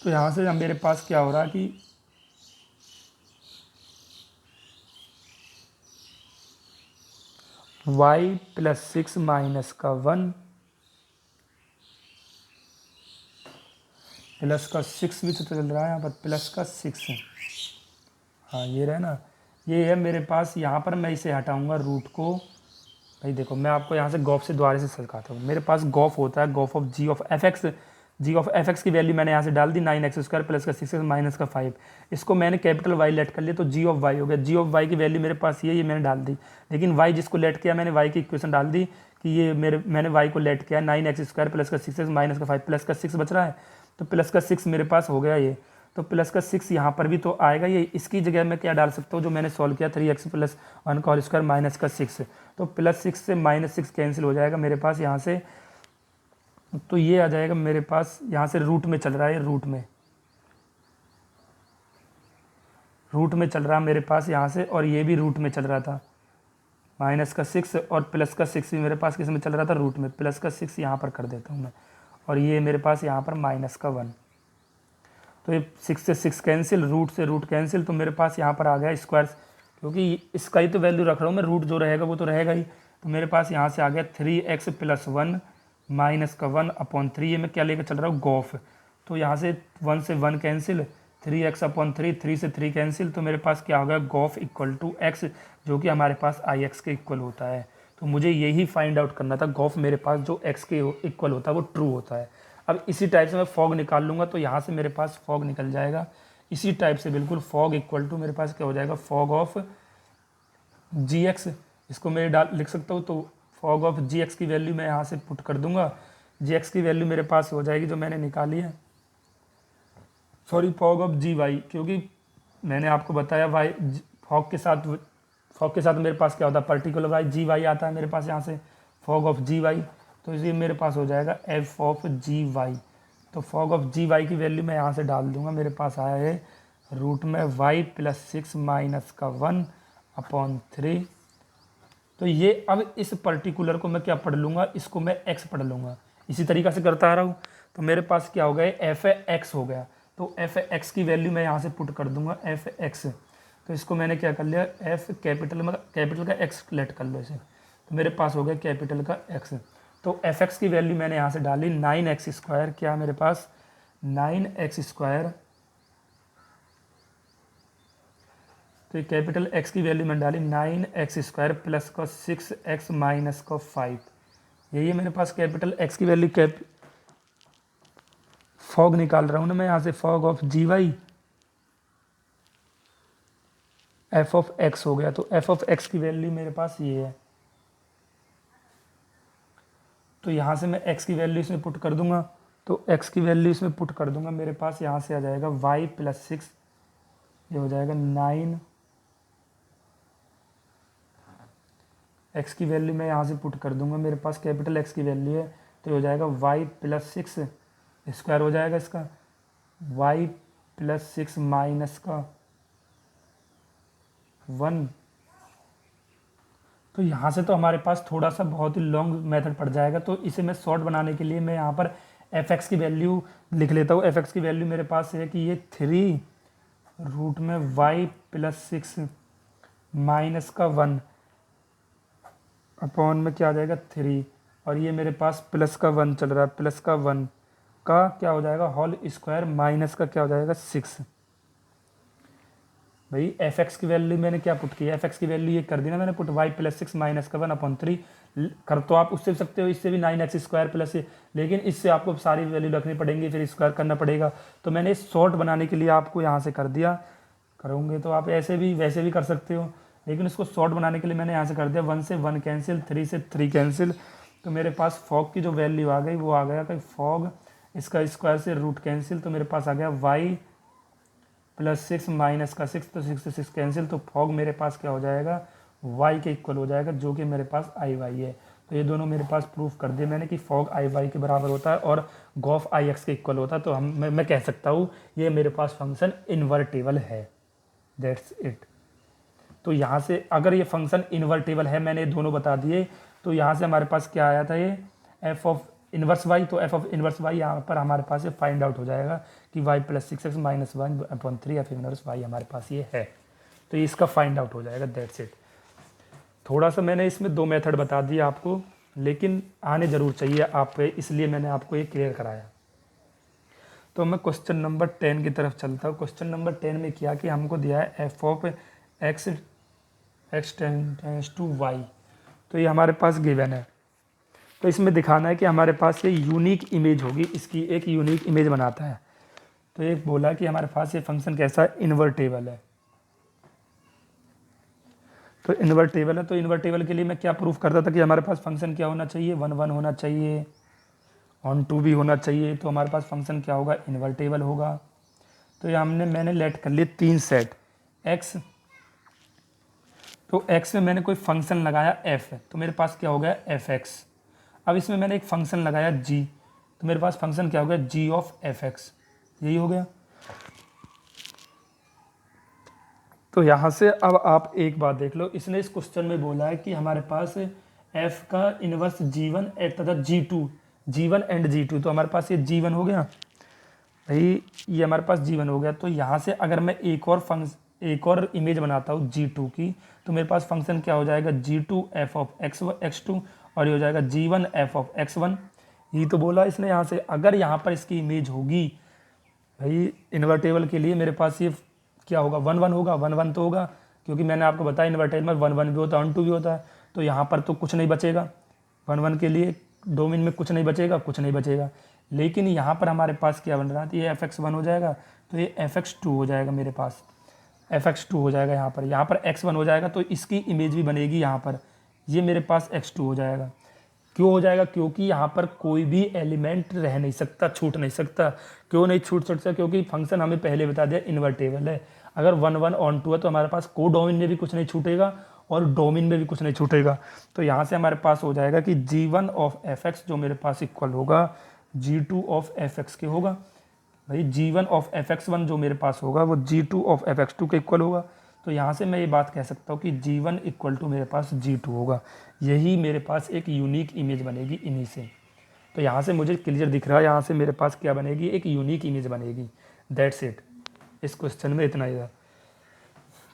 तो यहाँ से अब मेरे पास क्या हो रहा है कि y+6 माइनस का 1 प्लस का 6 भी तो चल रहा है यहाँ पर, प्लस का 6 है, हाँ ये रहा ना, ये है मेरे पास। यहाँ पर मैं इसे हटाऊंगा रूट को। भाई देखो मैं आपको यहाँ से गॉफ से दोबारा से सिखाता हूँ। मेरे पास गॉफ होता है, गॉफ of g of f x. G of f x की वैल्यू मैंने यहाँ से डाल दी 9x² प्लस का 6x माइनस का 5। इसको मैंने कैपिटल वाई लेट कर लिया, तो जी ऑफ वाई हो गया। जी ऑफ वाई की वैल्यू मेरे पास ये मैंने डाल दी, लेकिन वाई जिसको लेट किया मैंने वाई की इक्वेशन डाल दी कि ये मैंने वाई को लेट किया 9x² प्लस का 6x माइनस का 5, प्लस का 6 बच रहा है, तो प्लस का 6 मेरे पास हो गया ये। तो प्लस का 6 यहाँ पर भी तो आएगा, ये इसकी जगह मैं क्या डाल सकता हूँ जो मैंने सॉल्व किया 3x+1 का होल स्क्वायर माइनस का 6। तो +6 से -6 कैंसिल हो जाएगा मेरे पास यहाँ से। तो ये आ जाएगा मेरे पास, यहाँ से रूट में चल रहा है, रूट में चल रहा है मेरे पास यहाँ से, और ये भी रूट में चल रहा था माइनस का 6, और प्लस का 6 भी मेरे पास किस में चल रहा था, रूट में। प्लस का 6 यहाँ पर कर देता हूँ मैं, और ये मेरे पास यहाँ पर माइनस का 1। तो ये 6 से 6 कैंसिल, रूट से रूट कैंसिल, तो मेरे पास यहाँ पर आ गया स्क्वायर, क्योंकि इसका ही तो वैल्यू रख रहा हूँ मैं, रूट जो रहेगा वो तो रहेगा ही। तो मेरे पास यहाँ से आ गया 3x+1 माइनस का 1/3। ये मैं क्या लेकर चल रहा हूँ, गॉफ। तो यहाँ से 1 से 1 कैंसिल, 3x/3, 3 से 3 कैंसिल, तो मेरे पास क्या होगा, गॉफ इक्वल टू x, जो कि हमारे पास ix के इक्वल होता है। तो मुझे यही फाइंड आउट करना था, गॉफ मेरे पास जो x के इक्वल होता है वो ट्रू होता है। अब इसी टाइप से मैं फॉग निकाल लूँगा, तो यहाँ से मेरे पास फॉग निकल जाएगा इसी टाइप से बिल्कुल। फॉग इक्वल टू मेरे पास क्या हो जाएगा, फॉग ऑफ gx, इसको मैं लिख सकता हूँ। तो फॉग ऑफ gx की वैल्यू मैं यहाँ से पुट कर दूंगा। gx की वैल्यू मेरे पास हो जाएगी जो मैंने निकाली है, सॉरी फॉग ऑफ gy, क्योंकि मैंने आपको बताया वाई फॉग के साथ मेरे पास क्या होता है, पर्टिकुलर वाई gy आता है मेरे पास यहाँ से, फॉग ऑफ gy। तो इसलिए मेरे पास हो जाएगा f ऑफ gy। तो फॉग ऑफ gy की वैल्यू मैं यहाँ से डाल दूंगा, मेरे पास आया है रूट में y+6 माइनस का 1/3। तो ये अब इस पर्टिकुलर को मैं क्या पढ़ लूँगा, इसको मैं x पढ़ लूँगा, इसी तरीक़ा से करता आ रहा हूँ। तो मेरे पास क्या हो गया, f(x) हो गया। तो f(x) की वैल्यू मैं यहाँ से पुट कर दूंगा, f(x). तो इसको मैंने क्या कर लिया, f कैपिटल का x लेट कर लो इसे, तो मेरे पास हो गया कैपिटल का x। तो f(x) की वैल्यू मैंने यहाँ से डाली 9x², क्या मेरे पास 9x²। तो ये कैपिटल x की वैल्यू मैंने डाली 9x² प्लस का 6x माइनस का 5। यही है मेरे पास कैपिटल x की वैल्यू। फॉग निकाल रहा हूँ ना मैं यहाँ से, fog of gy f of x हो गया। तो f ऑफ x की वैल्यू मेरे पास ये है, तो यहाँ से मैं x की वैल्यू इसमें पुट कर दूंगा। तो x की वैल्यू इसमें पुट कर दूंगा, मेरे पास यहाँ से आ जाएगा y+6, ये हो जाएगा 9। x की वैल्यू मैं यहाँ से पुट कर दूंगा, मेरे पास कैपिटल x की वैल्यू है, तो हो जाएगा y+6 स्क्वायर हो जाएगा इसका, y+6 माइनस का 1। तो यहाँ से तो हमारे पास थोड़ा सा बहुत ही लॉन्ग मेथड पड़ जाएगा, तो इसे मैं शॉर्ट बनाने के लिए मैं यहाँ पर f(x) की वैल्यू लिख लेता हूँ। f(x) की वैल्यू मेरे पास है कि ये 3 रूट में y+6 माइनस का 1 अपॉन में क्या आ जाएगा 3, और ये मेरे पास प्लस का 1 चल रहा है, प्लस का 1 का क्या हो जाएगा होल स्क्वायर माइनस का क्या हो जाएगा 6। भाई f(x) की वैल्यू मैंने क्या पुट किया, f(x) की वैल्यू ये कर दी ना मैंने पुट, y+6 माइनस का 1/3 कर, तो आप उससे भी सकते हो, इससे भी 9x² प्लस, लेकिन इससे आपको सारी वैल्यू रखनी पड़ेंगी, फिर स्क्वायर करना पड़ेगा। तो मैंने शॉर्ट बनाने के लिए आपको यहाँ से कर दिया, करोगे तो आप ऐसे भी वैसे भी कर सकते हो, लेकिन इसको शॉर्ट बनाने के लिए मैंने यहाँ से कर दिया 1 से 1 कैंसिल, 3 से 3 कैंसिल। तो मेरे पास फॉग की जो वैल्यू आ गई वो आ गया कि फॉग इसका स्क्वायर से रूट कैंसिल, तो मेरे पास आ गया +6 माइनस का 6, तो 6 से 6 कैंसिल, तो फॉग मेरे पास क्या हो जाएगा, y के इक्वल हो जाएगा, जो कि मेरे पास आई वाई है। तो ये दोनों मेरे पास प्रूफ कर दिए मैंने कि फॉग आई वाई के बराबर होता है और गॉफ आई एक्स के इक्वल होता है। तो मैं कह सकता हूँ ये मेरे पास फंक्शन इन्वर्टेबल है। That's it. तो यहाँ से अगर ये फंक्शन इन्वर्टेबल है, मैंने दोनों बता दिए, तो यहाँ से हमारे पास क्या आया था, ये एफ ऑफ इनवर्स वाई। तो एफ ऑफ इनवर्स वाई यहाँ पर हमारे पास ये फाइंड आउट हो जाएगा कि y plus 6x minus 1/3 f inverse y हमारे पास ये है। तो ये इसका फाइंड आउट हो जाएगा। That's it. थोड़ा सा मैंने इसमें 2 मेथड बता दिया आपको, लेकिन आने ज़रूर चाहिए आप पे, इसलिए मैंने आपको ये क्लियर कराया। तो मैं क्वेश्चन नंबर 10 की तरफ चलता हूँ। क्वेश्चन नंबर 10 में किया कि हमको दिया है f of x tends to y. तो ये हमारे पास गिवन है। तो इसमें दिखाना है कि हमारे पास ये यूनिक इमेज होगी, इसकी एक यूनिक इमेज बनाता है। तो एक बोला कि हमारे पास ये फंक्शन कैसा है, इन्वर्टेबल है। तो इन्वर्टेबल है, तो इन्वर्टेबल के लिए मैं क्या प्रूफ करता था कि हमारे पास फंक्शन क्या होना चाहिए, 1 1 होना चाहिए, ऑन टू भी होना चाहिए। तो हमारे पास फंक्शन क्या होगा, इन्वर्टेबल होगा। तो ये मैंने लेट कर लिए 3 सेट एक्स। तो x में मैंने कोई फंक्शन लगाया f, तो मेरे पास क्या हो गया f(x). अब इसमें मैंने एक फंक्शन लगाया g, तो मेरे पास फंक्शन क्या हो गया, g ऑफ f(x). यही हो गया। तो यहाँ से अब आप एक बात देख लो, इसने इस क्वेश्चन में बोला है कि हमारे पास f का इनवर्स g1 तथा g1 एंड g2। तो हमारे पास ये g1 हो गया भाई, ये हमारे पास g1 हो गया। तो यहाँ से अगर मैं एक और इमेज बनाता हूँ g2 की, तो मेरे पास फंक्शन क्या हो जाएगा, g2 f ऑफ x2, और ये हो जाएगा g1 f ऑफ x1। यही तो बोला इसने यहाँ से। अगर यहाँ पर इसकी इमेज होगी भाई इन्वर्टेबल के लिए, मेरे पास ये क्या होगा, 1 1 होगा। 1 1 तो होगा, क्योंकि मैंने आपको बताया इन्वर्टेबल में 1 1 भी होता है, ऑन टू भी होता है। तो यहाँ पर तो कुछ नहीं बचेगा, 1 1 के लिए डोमेन में कुछ नहीं बचेगा, कुछ नहीं बचेगा। लेकिन यहाँ पर हमारे पास क्या बन रहा है, ये fx1 हो जाएगा, तो ये fx2 हो जाएगा, मेरे पास fx2 हो जाएगा। यहाँ पर x1 हो जाएगा, तो इसकी इमेज भी बनेगी यहाँ पर, ये मेरे पास x2 हो जाएगा। क्यों हो जाएगा, क्योंकि यहाँ पर कोई भी एलिमेंट रह नहीं सकता, छूट नहीं सकता। क्यों नहीं छूट सकता, क्योंकि फंक्शन हमें पहले बता दिया इन्वर्टेबल है। अगर 1 1 ऑन टू है तो हमारे पास को डोमेन में भी कुछ नहीं छूटेगा और डोमेन में भी कुछ नहीं छूटेगा। तो यहाँ से हमारे पास हो जाएगा कि g1 ऑफ f(x) जो मेरे पास इक्वल होगा g2 ऑफ f(x) के होगा। भाई g1 ऑफ fx1 जो मेरे पास होगा वो g2 ऑफ fx2 के इक्वल होगा। तो यहाँ से मैं ये बात कह सकता हूँ कि g1 इक्वल टू मेरे पास g2 होगा। यही मेरे पास एक यूनिक इमेज बनेगी इन्हीं से। तो यहाँ से मुझे क्लियर दिख रहा है, यहाँ से मेरे पास क्या बनेगी, एक यूनिक इमेज बनेगी। That's it. इस क्वेश्चन में इतना ही था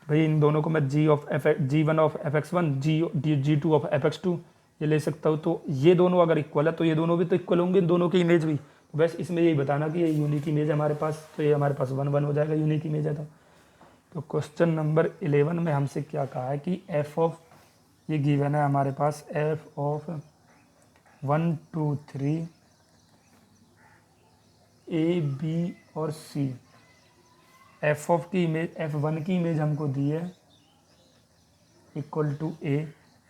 भाई। इन दोनों को मैं g1 of fx1 g2 of fx2 ये ले सकता हूँ। तो ये दोनों अगर इक्वल है तो ये दोनों भी तो इक्वल होंगे, इन दोनों की इमेज भी। तो बस इसमें यही बताना कि ये यूनिक इमेज है हमारे पास, तो ये हमारे पास 1 1 हो जाएगा, यूनिक इमेज है। तो क्वेश्चन नंबर 11 में हमसे क्या कहा है कि f ऑफ, ये गिवन है हमारे पास f ऑफ 1 2 3 a b और c। f ऑफ की इमेज, f1 की इमेज हमको दी है equal to a,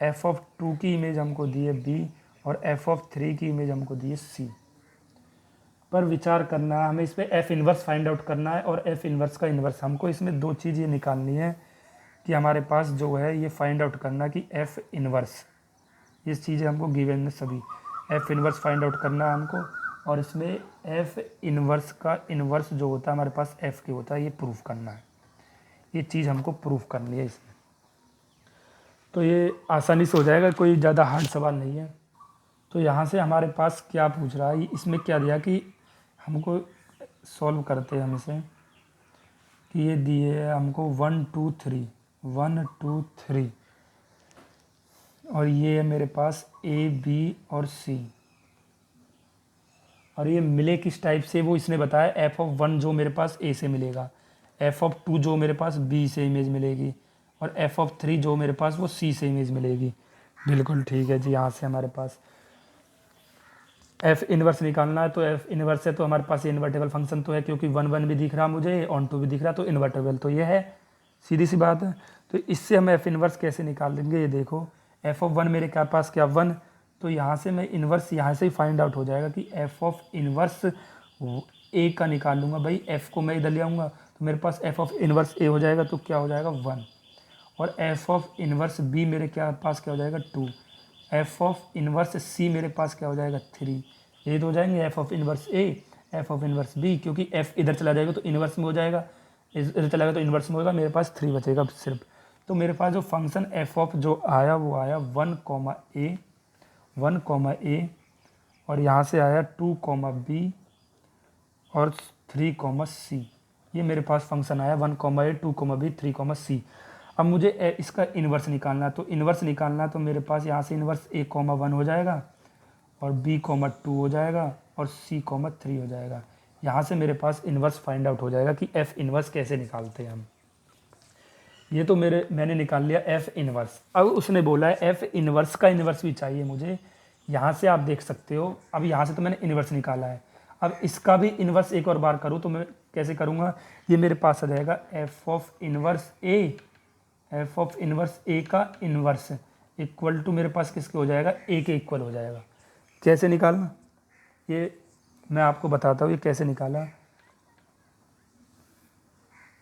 f of 2 की इमेज हमको दी है b, और f ऑफ 3 की इमेज हमको दी है c। पर विचार करना है हमें, इस पर f इन्वर्स फाइंड आउट करना है, और f इन्वर्स का इन्वर्स हमको इसमें 2 चीज़ ये निकालनी है कि हमारे पास जो है ये फाइंड आउट करना कि f इन्वर्स, ये चीज़ें हमको गिवन है सभी। f इन्वर्स फाइंड आउट करना है हमको, और इसमें f इन्वर्स का इन्वर्स जो होता है हमारे पास f के होता है, ये प्रूफ करना है। ये चीज़ हमको प्रूफ करनी है इसमें। तो ये आसानी से हो जाएगा, कोई ज़्यादा हार्ड सवाल नहीं है। तो यहाँ से हमारे पास क्या पूछ रहा है, इसमें क्या दिया कि हमको सॉल्व करते हैं हम इसे, कि ये दिए है हमको 1 2 3 1 2 3, और ये है मेरे पास a b और c, और ये मिले किस टाइप से, वो इसने बताया f ऑफ 1 जो मेरे पास a से मिलेगा, f ऑफ 2 जो मेरे पास b से इमेज मिलेगी, और f ऑफ 3 जो मेरे पास वो c से इमेज मिलेगी। बिल्कुल ठीक है जी। यहाँ से हमारे पास f इन्वर्स निकालना है, तो f इन्वर्स है तो हमारे पास ये इन्वर्टेबल फंक्शन तो है, क्योंकि 1 1 भी दिख रहा मुझे, ऑन टू भी दिख रहा, तो इन्वर्टेबल तो ये है, सीधी सी बात है। तो इससे हम f इन्वर्स कैसे निकाल देंगे, ये देखो f ऑफ 1 मेरे क्या पास क्या 1, तो यहाँ से मैं इन्वर्स यहाँ से ही फाइंड आउट हो जाएगा कि f ऑफ इन्वर्स a का निकाल लूँगा। भाई f को मैं इधर ले आऊँगा, तो मेरे पास एफ ऑफ इनवर्स ए हो जाएगा तो क्या हो जाएगा 1, और एफ ऑफ इनवर्स बी मेरे पास क्या हो जाएगा 2, एफ ऑफ इनवर्स सी मेरे पास क्या हो जाएगा 3। ये तो हो जाएंगे f of inverse a, f of inverse b, क्योंकि एफ इधर चला जाएगा तो इनवर्स में हो जाएगा, इधर चला गया तो इनवर्स में होगा, मेरे पास 3 बचेगा सिर्फ। तो मेरे पास जो फंक्शन एफ ऑफ जो आया वो आया 1, और यहाँ से आया 2, बी और 3, सी। ये मेरे पास फंक्शन आया 1, A 2, B 3, C। अब मुझे इसका इन्वर्स निकालना, तो इन्वर्स निकालना तो मेरे पास यहाँ से इन्वर्स A, 1 हो जाएगा और B, 2 हो जाएगा और C, 3 हो जाएगा। यहाँ से मेरे पास इन्वर्स फाइंड आउट हो जाएगा कि F इन्वर्स कैसे निकालते हैं हम। ये तो मैंने निकाल लिया F इन्वर्स। अब उसने बोला है F इन्वर्स का इन्वर्स भी चाहिए मुझे। यहाँ से आप देख सकते हो, अब यहाँ से तो मैंने इन्वर्स निकाला है, अब इसका भी इन्वर्स एक और बार करूँ तो मैं कैसे करूँगा, ये मेरे पास आ जाएगा एफ ऑफ इन्वर्स ए का इन्वर्स इक्वल टू मेरे पास किसके हो जाएगा, ए के इक्वल हो जाएगा। कैसे निकालना ये मैं आपको बताता हूँ, ये कैसे निकाला,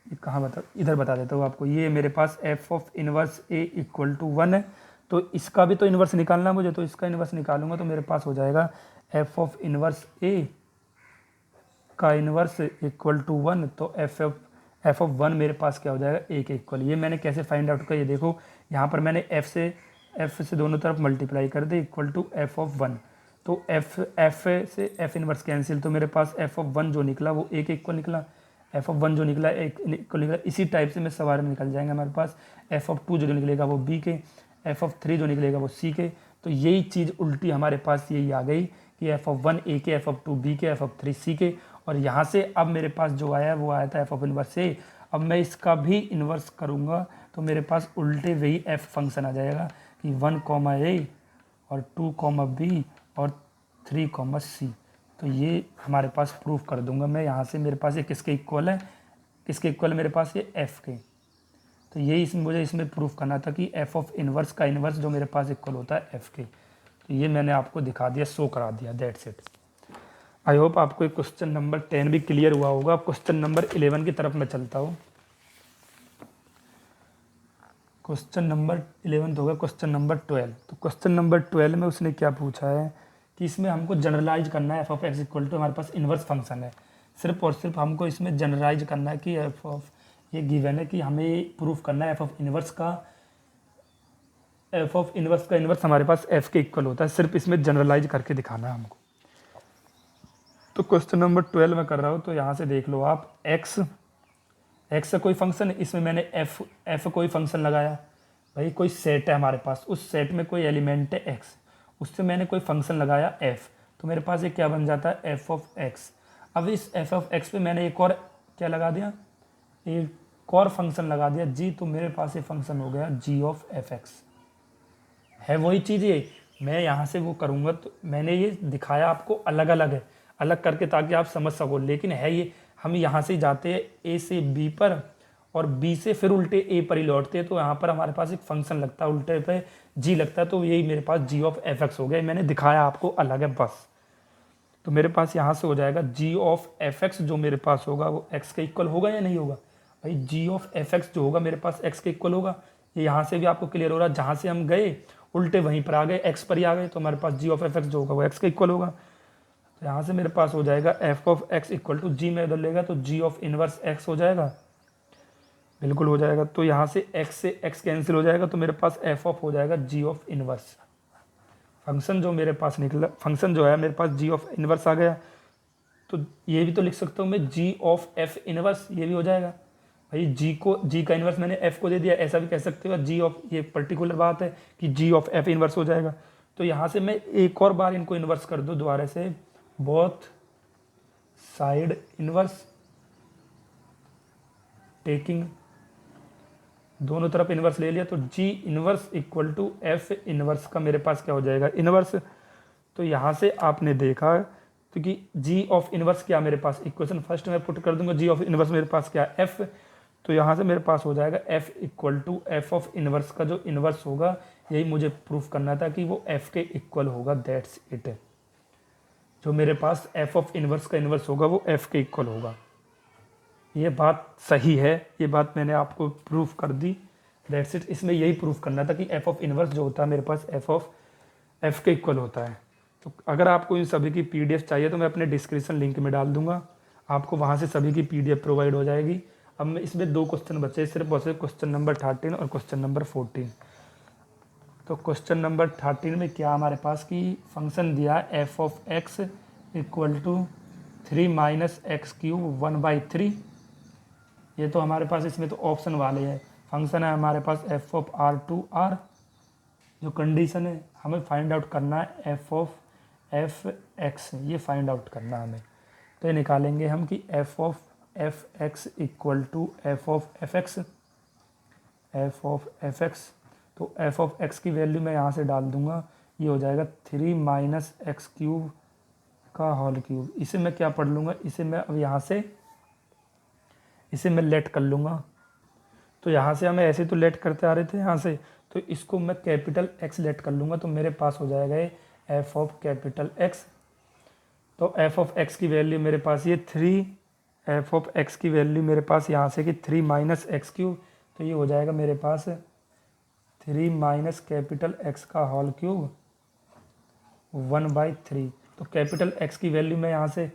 ये कहाँ इधर बता देता हूँ आपको। ये मेरे पास f of inverse a equal to 1 है, तो इसका भी तो इन्वर्स निकालना मुझे, तो इसका इन्वर्स निकालूंगा तो मेरे पास हो जाएगा एफ ऑफ इन्वर्स ए का इन्वर्स इक्वल टू 1, तो एफ ऑफ 1 मेरे पास क्या हो जाएगा, ए के इक्वल। ये मैंने कैसे फाइंड आउट किया, ये देखो यहाँ पर मैंने एफ से दोनों तरफ मल्टीप्लाई कर दे इक्वल टू एफ ऑफ 1, तो एफ से एफ इन्वर्स कैंसिल, तो मेरे पास एफ ऑफ 1 जो निकला वो ए के इक्वल निकला, एफ ऑफ 1 जो निकला एक इक्वल निकला। इसी टाइप से मैं सवाल में निकल जाएंगे हमारे पास एफ ऑफ 2 जो निकलेगा वो बी के, एफ ऑफ 3 जो निकलेगा वो सी के। तो यही चीज़ उल्टी हमारे पास यही आ गई कि एफ ऑफ 1 ए के, एफ ऑफ 2 बी के, एफ ऑफ 3 सी के। और यहाँ से अब मेरे पास जो आया वो आया था एफ ऑफ इन्वर्स ए। अब मैं इसका भी इन्वर्स करूँगा तो मेरे पास उल्टे वही एफ फंक्शन आ जाएगा कि 1, ए और 2, बी और 3, सी। तो ये हमारे पास प्रूफ कर दूंगा मैं यहाँ से। मेरे पास ये किसके इक्वल है, किसके इक्वल है मेरे पास, ये एफ के। तो यही मुझे इसमें प्रूफ करना था कि एफ ऑफ इन्वर्स का इन्वर्स जो मेरे पास इक्वल होता है एफ के। तो ये मैंने आपको दिखा दिया, शो करा दिया, दैट्स इट। आई होप आपको क्वेश्चन नंबर 10 भी क्लियर हुआ होगा। अब क्वेश्चन नंबर 11 की तरफ मैं चलता हूँ। क्वेश्चन नंबर 11 तो होगा क्वेश्चन नंबर 12। तो क्वेश्चन नंबर 12 में उसने क्या पूछा है कि इसमें हमको जनरलाइज करना है f of x equal to, हमारे पास इन्वर्स फंक्शन है, सिर्फ और सिर्फ हमको इसमें जनरलाइज करना है कि एफ ऑफ, ये गिवन है कि हमें प्रूफ करना है एफ ऑफ इन्वर्स का इन्वर्स हमारे पास एफ के इक्वल होता है, सिर्फ इसमें जनरलाइज करके दिखाना है हमको। तो क्वेश्चन नंबर 12 में कर रहा हूँ, तो यहाँ से देख लो आप, एक्स का कोई फंक्शन है, इसमें मैंने एफ कोई फंक्शन लगाया, भाई कोई सेट है हमारे पास, उस सेट में कोई एलिमेंट है एक्स, उससे मैंने कोई फंक्शन लगाया एफ, तो मेरे पास ये क्या बन जाता है एफ ऑफ एक्स। अब इस एफ ऑफ एक्स पे मैंने एक और क्या लगा दिया, एक और फंक्शन लगा दिया जी, तो मेरे पास ये फंक्शन हो गया जी ऑफ एफ एक्स। है वही चीज़, ये मैं यहाँ से वो करूँगा, तो मैंने ये दिखाया आपको अलग अलग है, अलग करके ताकि आप समझ सको, लेकिन है ये, हम यहाँ से जाते हैं ए से बी पर और बी से फिर उल्टे ए पर ही लौटते हैं, तो यहाँ पर हमारे पास एक फंक्शन लगता है उल्टे पे जी लगता है, तो यही मेरे पास जी ऑफ एफ एक्स हो गया। मैंने दिखाया आपको अलग है बस। तो मेरे पास यहाँ से हो जाएगा जी ऑफ एफ एक्स, जो मेरे पास होगा वो एक्स के इक्वल होगा या नहीं होगा, भाई जी ऑफ एफ एक्स जो होगा मेरे पास एक्स के इक्वल होगा। ये यहाँ से भी आपको क्लियर हो रहा है, जहाँ से हम गए उल्टे वहीं पर आ गए, एक्स पर ही आ गए, तो हमारे पास जी ऑफ एफ एक्स जो होगा वो एक्स के इक्वल होगा। तो यहाँ से मेरे पास हो जाएगा f of x equal to g में बदल लेगा तो जी ऑफ इनवर्स एक्स हो जाएगा, बिल्कुल हो जाएगा। तो यहाँ से एक्स कैंसिल हो जाएगा, तो मेरे पास एफ ऑफ हो जाएगा जी ऑफ इनवर्स। फंक्शन जो मेरे पास निकला, फंक्शन जो है मेरे पास जी ऑफ इनवर्स आ गया, तो ये भी तो लिख सकता हूँ मैं जी ऑफ एफ इनवर्स, ये भी हो जाएगा। भाई जी का इनवर्स मैंने एफ को दे दिया, ऐसा भी कह सकते हो जी ऑफ, ये पर्टिकुलर बात है कि जी ऑफ एफ इनवर्स हो जाएगा। तो यहाँ से मैं एक और बार इनको इन्वर्स कर दूँ दोबारा से, बोथ साइड इनवर्स टेकिंग, दोनों तरफ इन्वर्स ले लिया, तो g inverse equal to f inverse का मेरे पास क्या हो जाएगा इनवर्स। तो यहाँ से आपने देखा, क्योंकि जी ऑफ इनवर्स क्या मेरे पास, इक्वेशन फर्स्ट में पुट कर दूंगा, जी ऑफ इनवर्स मेरे पास क्या एफ, तो यहाँ से मेरे पास हो जाएगा f equal to f of inverse का जो इनवर्स होगा, यही मुझे प्रूफ करना था कि वो एफ के इक्वल होगा, दैट्स इट। जो मेरे पास एफ ऑफ इनवर्स का इनवर्स होगा वो एफ के इक्वल होगा। ये बात सही है, ये बात मैंने आपको प्रूफ कर दी। That's it. इसमें यही प्रूफ करना था कि एफ ऑफ इनवर्स जो होता है मेरे पास एफ ऑफ एफ के इक्वल होता है। तो अगर आपको इन सभी की पीडीएफ चाहिए तो मैं अपने डिस्क्रिप्शन लिंक में डाल दूंगा, आपको वहाँ से सभी की पीडीएफ प्रोवाइड हो जाएगी। अब मैं इसमें 2 क्वेश्चन बचे सिर्फ और सिर्फ क्वेश्चन नंबर 13 और क्वेश्चन नंबर 14। तो क्वेश्चन नंबर 13 में क्या हमारे पास कि फंक्शन दिया f of x equal to 3 minus x cube 1/3। ये तो हमारे पास इसमें तो ऑप्शन वाले हैं। फंक्शन है हमारे पास f of R to R. जो कंडीशन है हमें फाइंड आउट करना है एफ ऑफ एफ एक्स, ये फाइंड आउट करना हमें। तो ये निकालेंगे हम कि f of f x equal to f of f x, f of f x. तो एफ ऑफ एक्स की वैल्यू मैं यहाँ से डाल दूंगा, ये हो जाएगा 3 माइनस एक्स क्यूब का होल क्यूब। इसे मैं क्या पढ़ लूँगा, इसे मैं अब यहाँ से इसे मैं लेट कर लूँगा। तो यहाँ से हमें ऐसे तो लेट करते आ रहे थे यहाँ से, तो इसको मैं कैपिटल एक्स लेट कर लूँगा। तो मेरे पास हो जाएगा ये एफ ऑफ कैपिटल एक्स। तो एफ ऑफ एक्स की वैल्यू मेरे पास ये 3, एफ ऑफ एक्स की वैल्यू मेरे पास यहाँ से कि 3 माइनस एक्स क्यूब। तो ये हो जाएगा मेरे पास 3 माइनस कैपिटल एक्स का होल क्यूब 1/3। तो कैपिटल एक्स की वैल्यू मैं यहाँ से,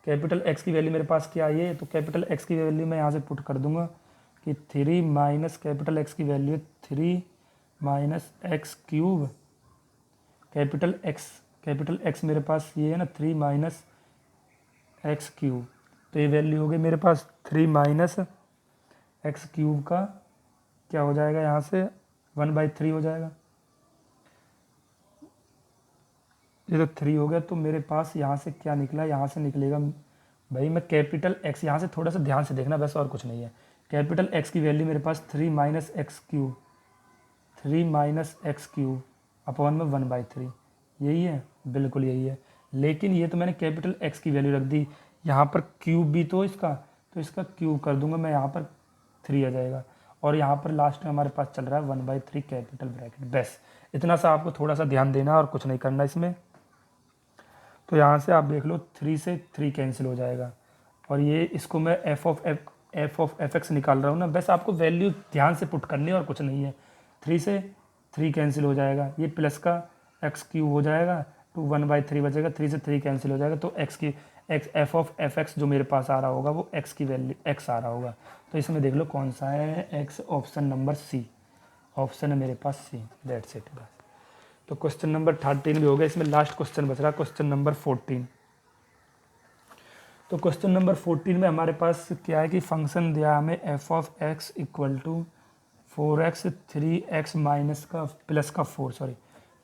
कैपिटल एक्स की वैल्यू मेरे पास क्या है, तो कैपिटल एक्स की वैल्यू मैं यहाँ से पुट कर दूंगा कि 3 माइनस कैपिटल एक्स की value 3 minus x cube, capital x मेरे पास ये है ना 3 माइनस एक्स क्यूब। तो ये वैल्यू हो गई मेरे पास 3 माइनस एक्स क्यूब का क्या हो जाएगा यहाँ से 1/3 हो जाएगा। ये तो 3 हो गया। तो मेरे पास यहाँ से क्या निकला, यहाँ से निकलेगा भाई मैं कैपिटल एक्स, यहाँ से थोड़ा सा ध्यान से देखना बस और कुछ नहीं है। कैपिटल एक्स की वैल्यू मेरे पास 3 minus x cube, 3 minus x cube upon में 1/3, यही है, बिल्कुल यही है। लेकिन ये तो मैंने कैपिटल एक्स की वैल्यू रख दी, यहाँ पर क्यूब भी तो इसका, तो इसका क्यूब कर दूंगा मैं, यहाँ पर 3 आ जाएगा। और यहाँ पर लास्ट में हमारे पास चल रहा है 1/3 कैपिटल ब्रैकेट। बस इतना सा आपको थोड़ा सा ध्यान देना और कुछ नहीं करना इसमें। तो यहाँ से आप देख लो 3 से 3 कैंसिल हो जाएगा। और ये इसको मैं एफ ऑफ एफ एक्स निकाल रहा हूँ ना, बस आपको वैल्यू ध्यान से पुट करनी है और कुछ नहीं है। 3 से 3 कैंसिल हो जाएगा, ये प्लस का एक्स क्यूब हो जाएगा, तो 1/3 बचेगा। 3 से 3 कैंसिल हो जाएगा, तो एफ ऑफ एफ एक्स जो मेरे पास आ रहा होगा वो एक्स की वैल्यू एक्स आ रहा होगा। तो इसमें देख लो कौन सा है, x, option number C, option है मेरे पास सी। दैट्स इट बस। तो क्वेश्चन नंबर 13 भी हो गया। इसमें लास्ट क्वेश्चन बच रहा, क्वेश्चन नंबर 14। तो क्वेश्चन नंबर 14 में हमारे पास क्या है कि फंक्शन दिया हमें f of x equal to 4x 3x minus का प्लस का 4 सॉरी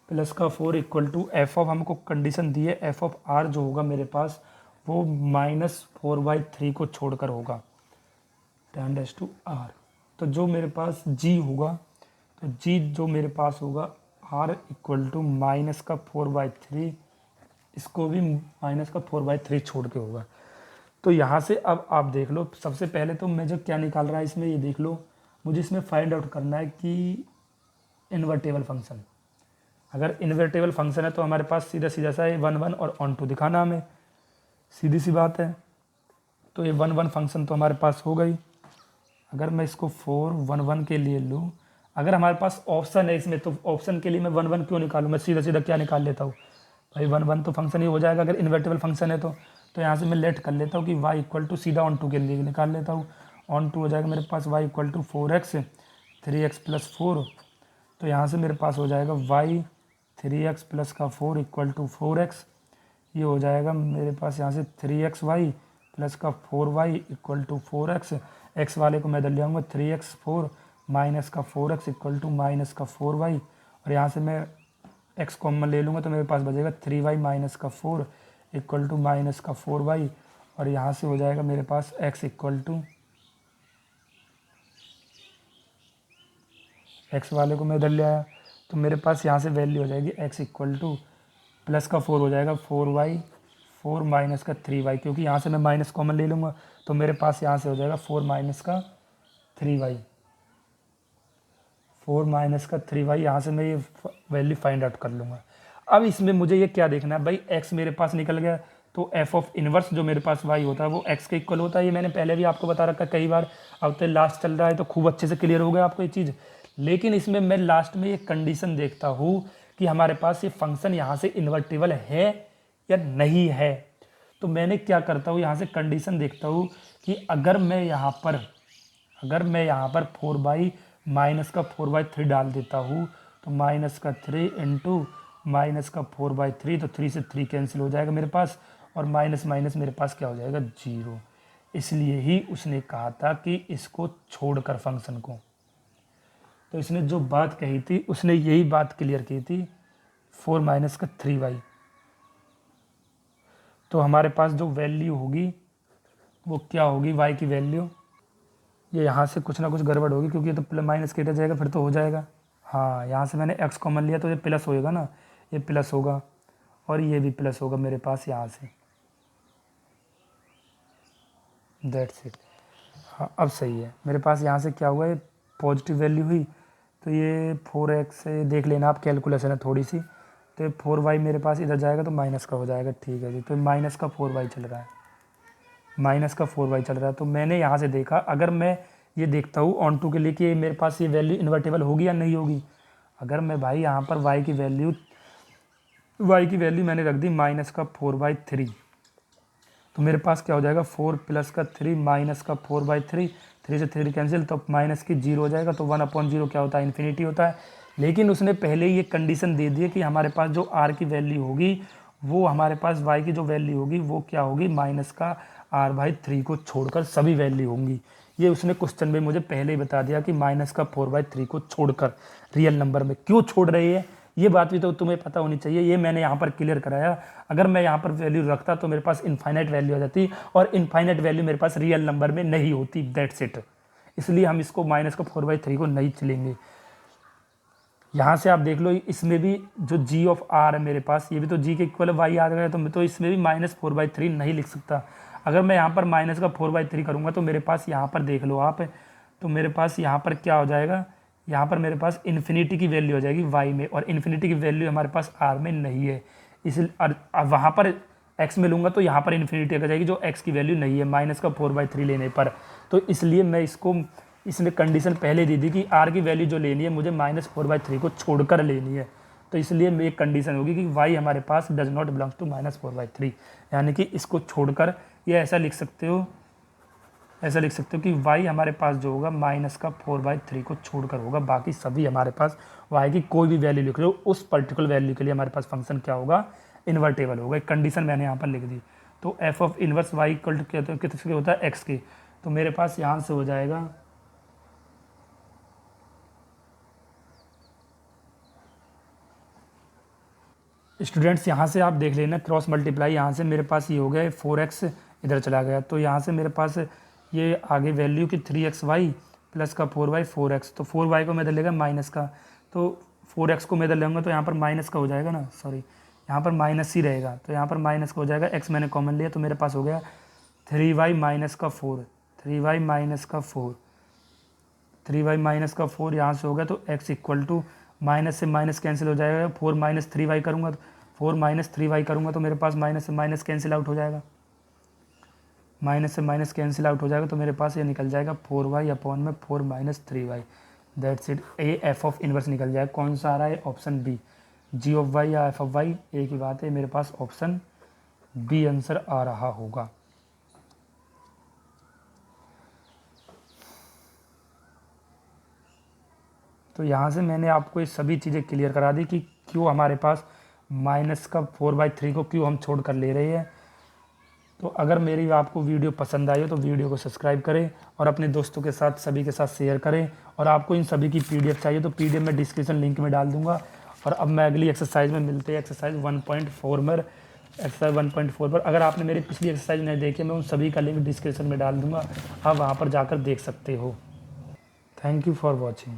प्लस का 4 इक्वल टू एफ ऑफ, हमको कंडीशन दी है एफ ऑफ आर जो होगा मेरे पास वो -4/3 को छोड़कर होगा, tan⁻r। तो जो मेरे पास g होगा, तो g जो मेरे पास होगा r इक्वल टू -4/3, इसको भी -4/3 छोड़ के होगा। तो यहाँ से अब आप देख लो, सबसे पहले तो मैं जो क्या निकाल रहा है इसमें ये देख लो, मुझे इसमें फाइंड आउट करना है कि इन्वर्टेबल फंक्शन। अगर इन्वर्टेबल फंक्शन है तो हमारे पास सीधा सीधा सा ये 1 1 और ऑन टू दिखाना हमें, सीधी सी बात है। तो ये 1 1 फंक्शन तो हमारे पास हो गई। अगर मैं इसको 4 1 1 के लिए लूँ, अगर हमारे पास ऑप्शन है इसमें, तो ऑप्शन के लिए मैं 1 1 क्यों निकालूँ, मैं सीधा सीधा क्या निकाल लेता हूँ भाई 1 1 तो फंक्शन ही हो जाएगा अगर इन्वर्टेबल फंक्शन है तो यहाँ से मैं लेट कर लेता हूँ कि y इक्वल टू सीधा ऑन टू के लिए निकाल लेता हूँ। ऑन टू हो जाएगा मेरे पास y equal to 4x 3x plus 4। तो यहाँ से मेरे पास हो जाएगा y 3x प्लस का 4 इक्वल टू 4x। ये हो जाएगा मेरे पास यहाँ से 3xy प्लस का 4y equal to 4x। x वाले को मैं इधर ले आऊँगा 3x 4 माइनस का 4x इक्वल टू माइनस का 4y। और यहाँ से मैं x कॉमन ले लूँगा तो मेरे पास बचेगा 3y माइनस का 4 इक्वल टू माइनस का 4y। और यहाँ से हो जाएगा मेरे पास x इक्वल टू, x वाले को मैं इधर ले आया तो मेरे पास यहाँ से वैल्यू हो जाएगी x इक्वल टू प्लस का 4 हो जाएगा 4y 4 माइनस का 3y, क्योंकि यहाँ से मैं माइनस कॉमन ले लूँगा तो मेरे पास यहाँ से हो जाएगा 4 माइनस का 3y, 4 माइनस का 3y। यहाँ से मैं ये वैल्यू फाइंड आउट कर लूँगा। अब इसमें मुझे ये क्या देखना है भाई, x मेरे पास निकल गया तो एफ ऑफ इनवर्स जो मेरे पास वाई होता है वो एक्स के इक्वल होता है। ये मैंने पहले भी आपको बता रखा कई बार। अब तो लास्ट चल रहा है तो खूब अच्छे से क्लियर हो गया आपको ये चीज़। लेकिन इसमें मैं लास्ट में एक कंडीशन देखता हूँ कि हमारे पास ये फंक्शन यहाँ से इन्वर्टेबल है या नहीं है। तो मैंने क्या करता हूँ, यहाँ से कंडीशन देखता हूँ कि अगर मैं यहाँ पर 4/- माइनस का 4/3 डाल देता हूँ तो माइनस का 3 इंटू माइनस का 4/3, तो 3 से 3 कैंसिल हो जाएगा मेरे पास, और माइनस माइनस मेरे पास क्या हो जाएगा 0। इसलिए ही उसने कहा था कि इसको छोड़कर फंक्शन को, तो इसने जो बात कही थी उसने यही बात क्लियर की थी 4 माइनस का 3y। तो हमारे पास जो वैल्यू होगी वो क्या होगी, y की वैल्यू, ये यहाँ से कुछ ना कुछ गड़बड़ होगी क्योंकि ये तो प्लस माइनस केटा जाएगा फिर तो हो जाएगा। हाँ, यहाँ से मैंने x कॉमन लिया तो ये प्लस होएगा ना, ये प्लस होगा और ये भी प्लस होगा मेरे पास यहाँ से। That's it. हाँ अब सही है, मेरे पास यहाँ से क्या हुआ, ये पॉजिटिव वैल्यू हुई तो ये 4x से देख लेना आप, कैलकुलेशन है थोड़ी सी, तो ये 4y मेरे पास इधर जाएगा तो माइनस का हो जाएगा। ठीक है जी, तो माइनस का 4y चल रहा है, माइनस का 4y चल रहा है। तो मैंने यहाँ से देखा, अगर मैं ये देखता हूँ ऑन टू के लिए कि मेरे पास ये वैल्यू इन्वर्टेबल होगी या नहीं होगी। अगर मैं भाई यहाँ पर y की वैल्यू मैंने रख दी माइनस का 4/3, तो मेरे पास क्या हो जाएगा 4 प्लस का 3 माइनस का 4/3, 3 से 3 कैंसिल तो माइनस की 0 हो जाएगा। तो 1/0 क्या होता है, इन्फिनिटी होता है। लेकिन उसने पहले ये कंडीशन दे दी है कि हमारे पास जो r की वैल्यू होगी वो हमारे पास y की जो वैल्यू होगी वो क्या होगी, माइनस का r/3 को छोड़कर सभी वैल्यू होंगी। ये उसने क्वेश्चन में मुझे पहले ही बता दिया कि माइनस का 4/3 को छोड़कर रियल नंबर में क्यों छोड़ रही है, ये बात भी तो तुम्हें पता होनी चाहिए। ये मैंने यहाँ पर क्लियर कराया। अगर मैं यहाँ पर वैल्यू रखता तो मेरे पास इनफाइनाइट वैल्यू आ जाती, और इनफाइनाइट वैल्यू मेरे पास रियल नंबर में नहीं होती। That's it. इसलिए हम इसको माइनस का 4/3 को नहीं चलेंगे। यहाँ से आप देख लो, इसमें भी जो g ऑफ r है मेरे पास, ये भी तो g के इक्वल y आ गया, तो इसमें भी माइनस 4/3 नहीं लिख सकता। अगर मैं यहाँ पर माइनस का 4/3 करूँगा तो मेरे पास यहाँ पर देख लो आप, तो मेरे पास यहाँ पर क्या हो जाएगा, यहाँ पर मेरे पास इन्फिनिटी की वैल्यू हो जाएगी y में, और इन्फिनिटी की वैल्यू हमारे पास r में नहीं है। इसलिए वहाँ पर x में लूँगा तो यहाँ पर इन्फिनिटी आ जाएगी जो x की वैल्यू नहीं है माइनस का 4/3 लेने पर। तो इसलिए मैं इसने कंडीशन पहले दी थी कि r की वैल्यू जो लेनी है मुझे माइनस 4/3 को छोड़कर लेनी है। तो इसलिए एक कंडीशन होगी कि y हमारे पास does not belongs to minus 4/3, यानी कि इसको छोड़कर, ये ऐसा लिख सकते हो कि y हमारे पास जो होगा माइनस का 4/3 को छोड़कर होगा। बाकी सभी हमारे पास y की कोई भी वैल्यू लिख रहे हो उस पर्टिकुलर वैल्यू के लिए हमारे पास फंक्शन क्या होगा, इन्वर्टेबल होगा। एक कंडीशन मैंने यहाँ पर लिख दी। तो f of inverse y equal to किसके होता है, x के। तो मेरे पास यहाँ से हो जाएगा स्टूडेंट्स, यहाँ से आप देख लेना क्रॉस मल्टीप्लाई, यहाँ से मेरे पास ये हो गया 4x इधर चला गया, तो यहाँ से मेरे पास ये आगे वैल्यू की 3xy प्लस का 4y 4x, तो 4y को मैं इधर लेगा माइनस का, तो 4x को मैं इधर लेंगे तो यहाँ पर माइनस का हो जाएगा ना, सॉरी यहाँ पर माइनस ही रहेगा, तो यहाँ पर माइनस का हो जाएगा, x मैंने कॉमन लिया तो मेरे पास हो गया 3y माइनस का 4, 3y माइनस का 4, 3y माइनस का 4 यहाँ से हो गया। तो x इक्वल टू माइनस से माइनस कैंसिल हो जाएगा, 4 माइनस 3y करूँगा तो 4 माइनस 3y करूँगा तो मेरे पास माइनस से माइनस कैंसिल आउट हो जाएगा, माइनस से माइनस कैंसिल आउट हो जाएगा, तो मेरे पास ये निकल जाएगा 4y अपॉन में 4 माइनस 3y। That's it. ए एफ ऑफ इनवर्स निकल जाएगा। कौन सा आ रहा है, option B, g of y या एफ ऑफ वाई एक ही बात है, मेरे पास ऑप्शन बी आंसर आ रहा होगा। तो यहाँ से मैंने आपको ये सभी चीज़ें क्लियर करा दी कि क्यों हमारे पास माइनस का 4/3 को क्यों हम छोड़ कर ले रहे हैं। तो अगर मेरी आपको वीडियो पसंद आई हो तो वीडियो को सब्सक्राइब करें और अपने दोस्तों के साथ सभी के साथ शेयर करें। और आपको इन सभी की PDF चाहिए तो PDF में डिस्क्रिप्शन लिंक में डाल दूंगा। और अब मैं अगली एक्सरसाइज में मिलते हैं, एक्सरसाइज 1.4 में। एक्सरसाइज 1.4 पर अगर आपने मेरी पिछली एक्सरसाइज नहीं देखी, मैं उन सभी का लिंक डिस्क्रिप्शन में डाल दूंगा, आप वहाँ पर जाकर देख सकते हो। Thank you for watching.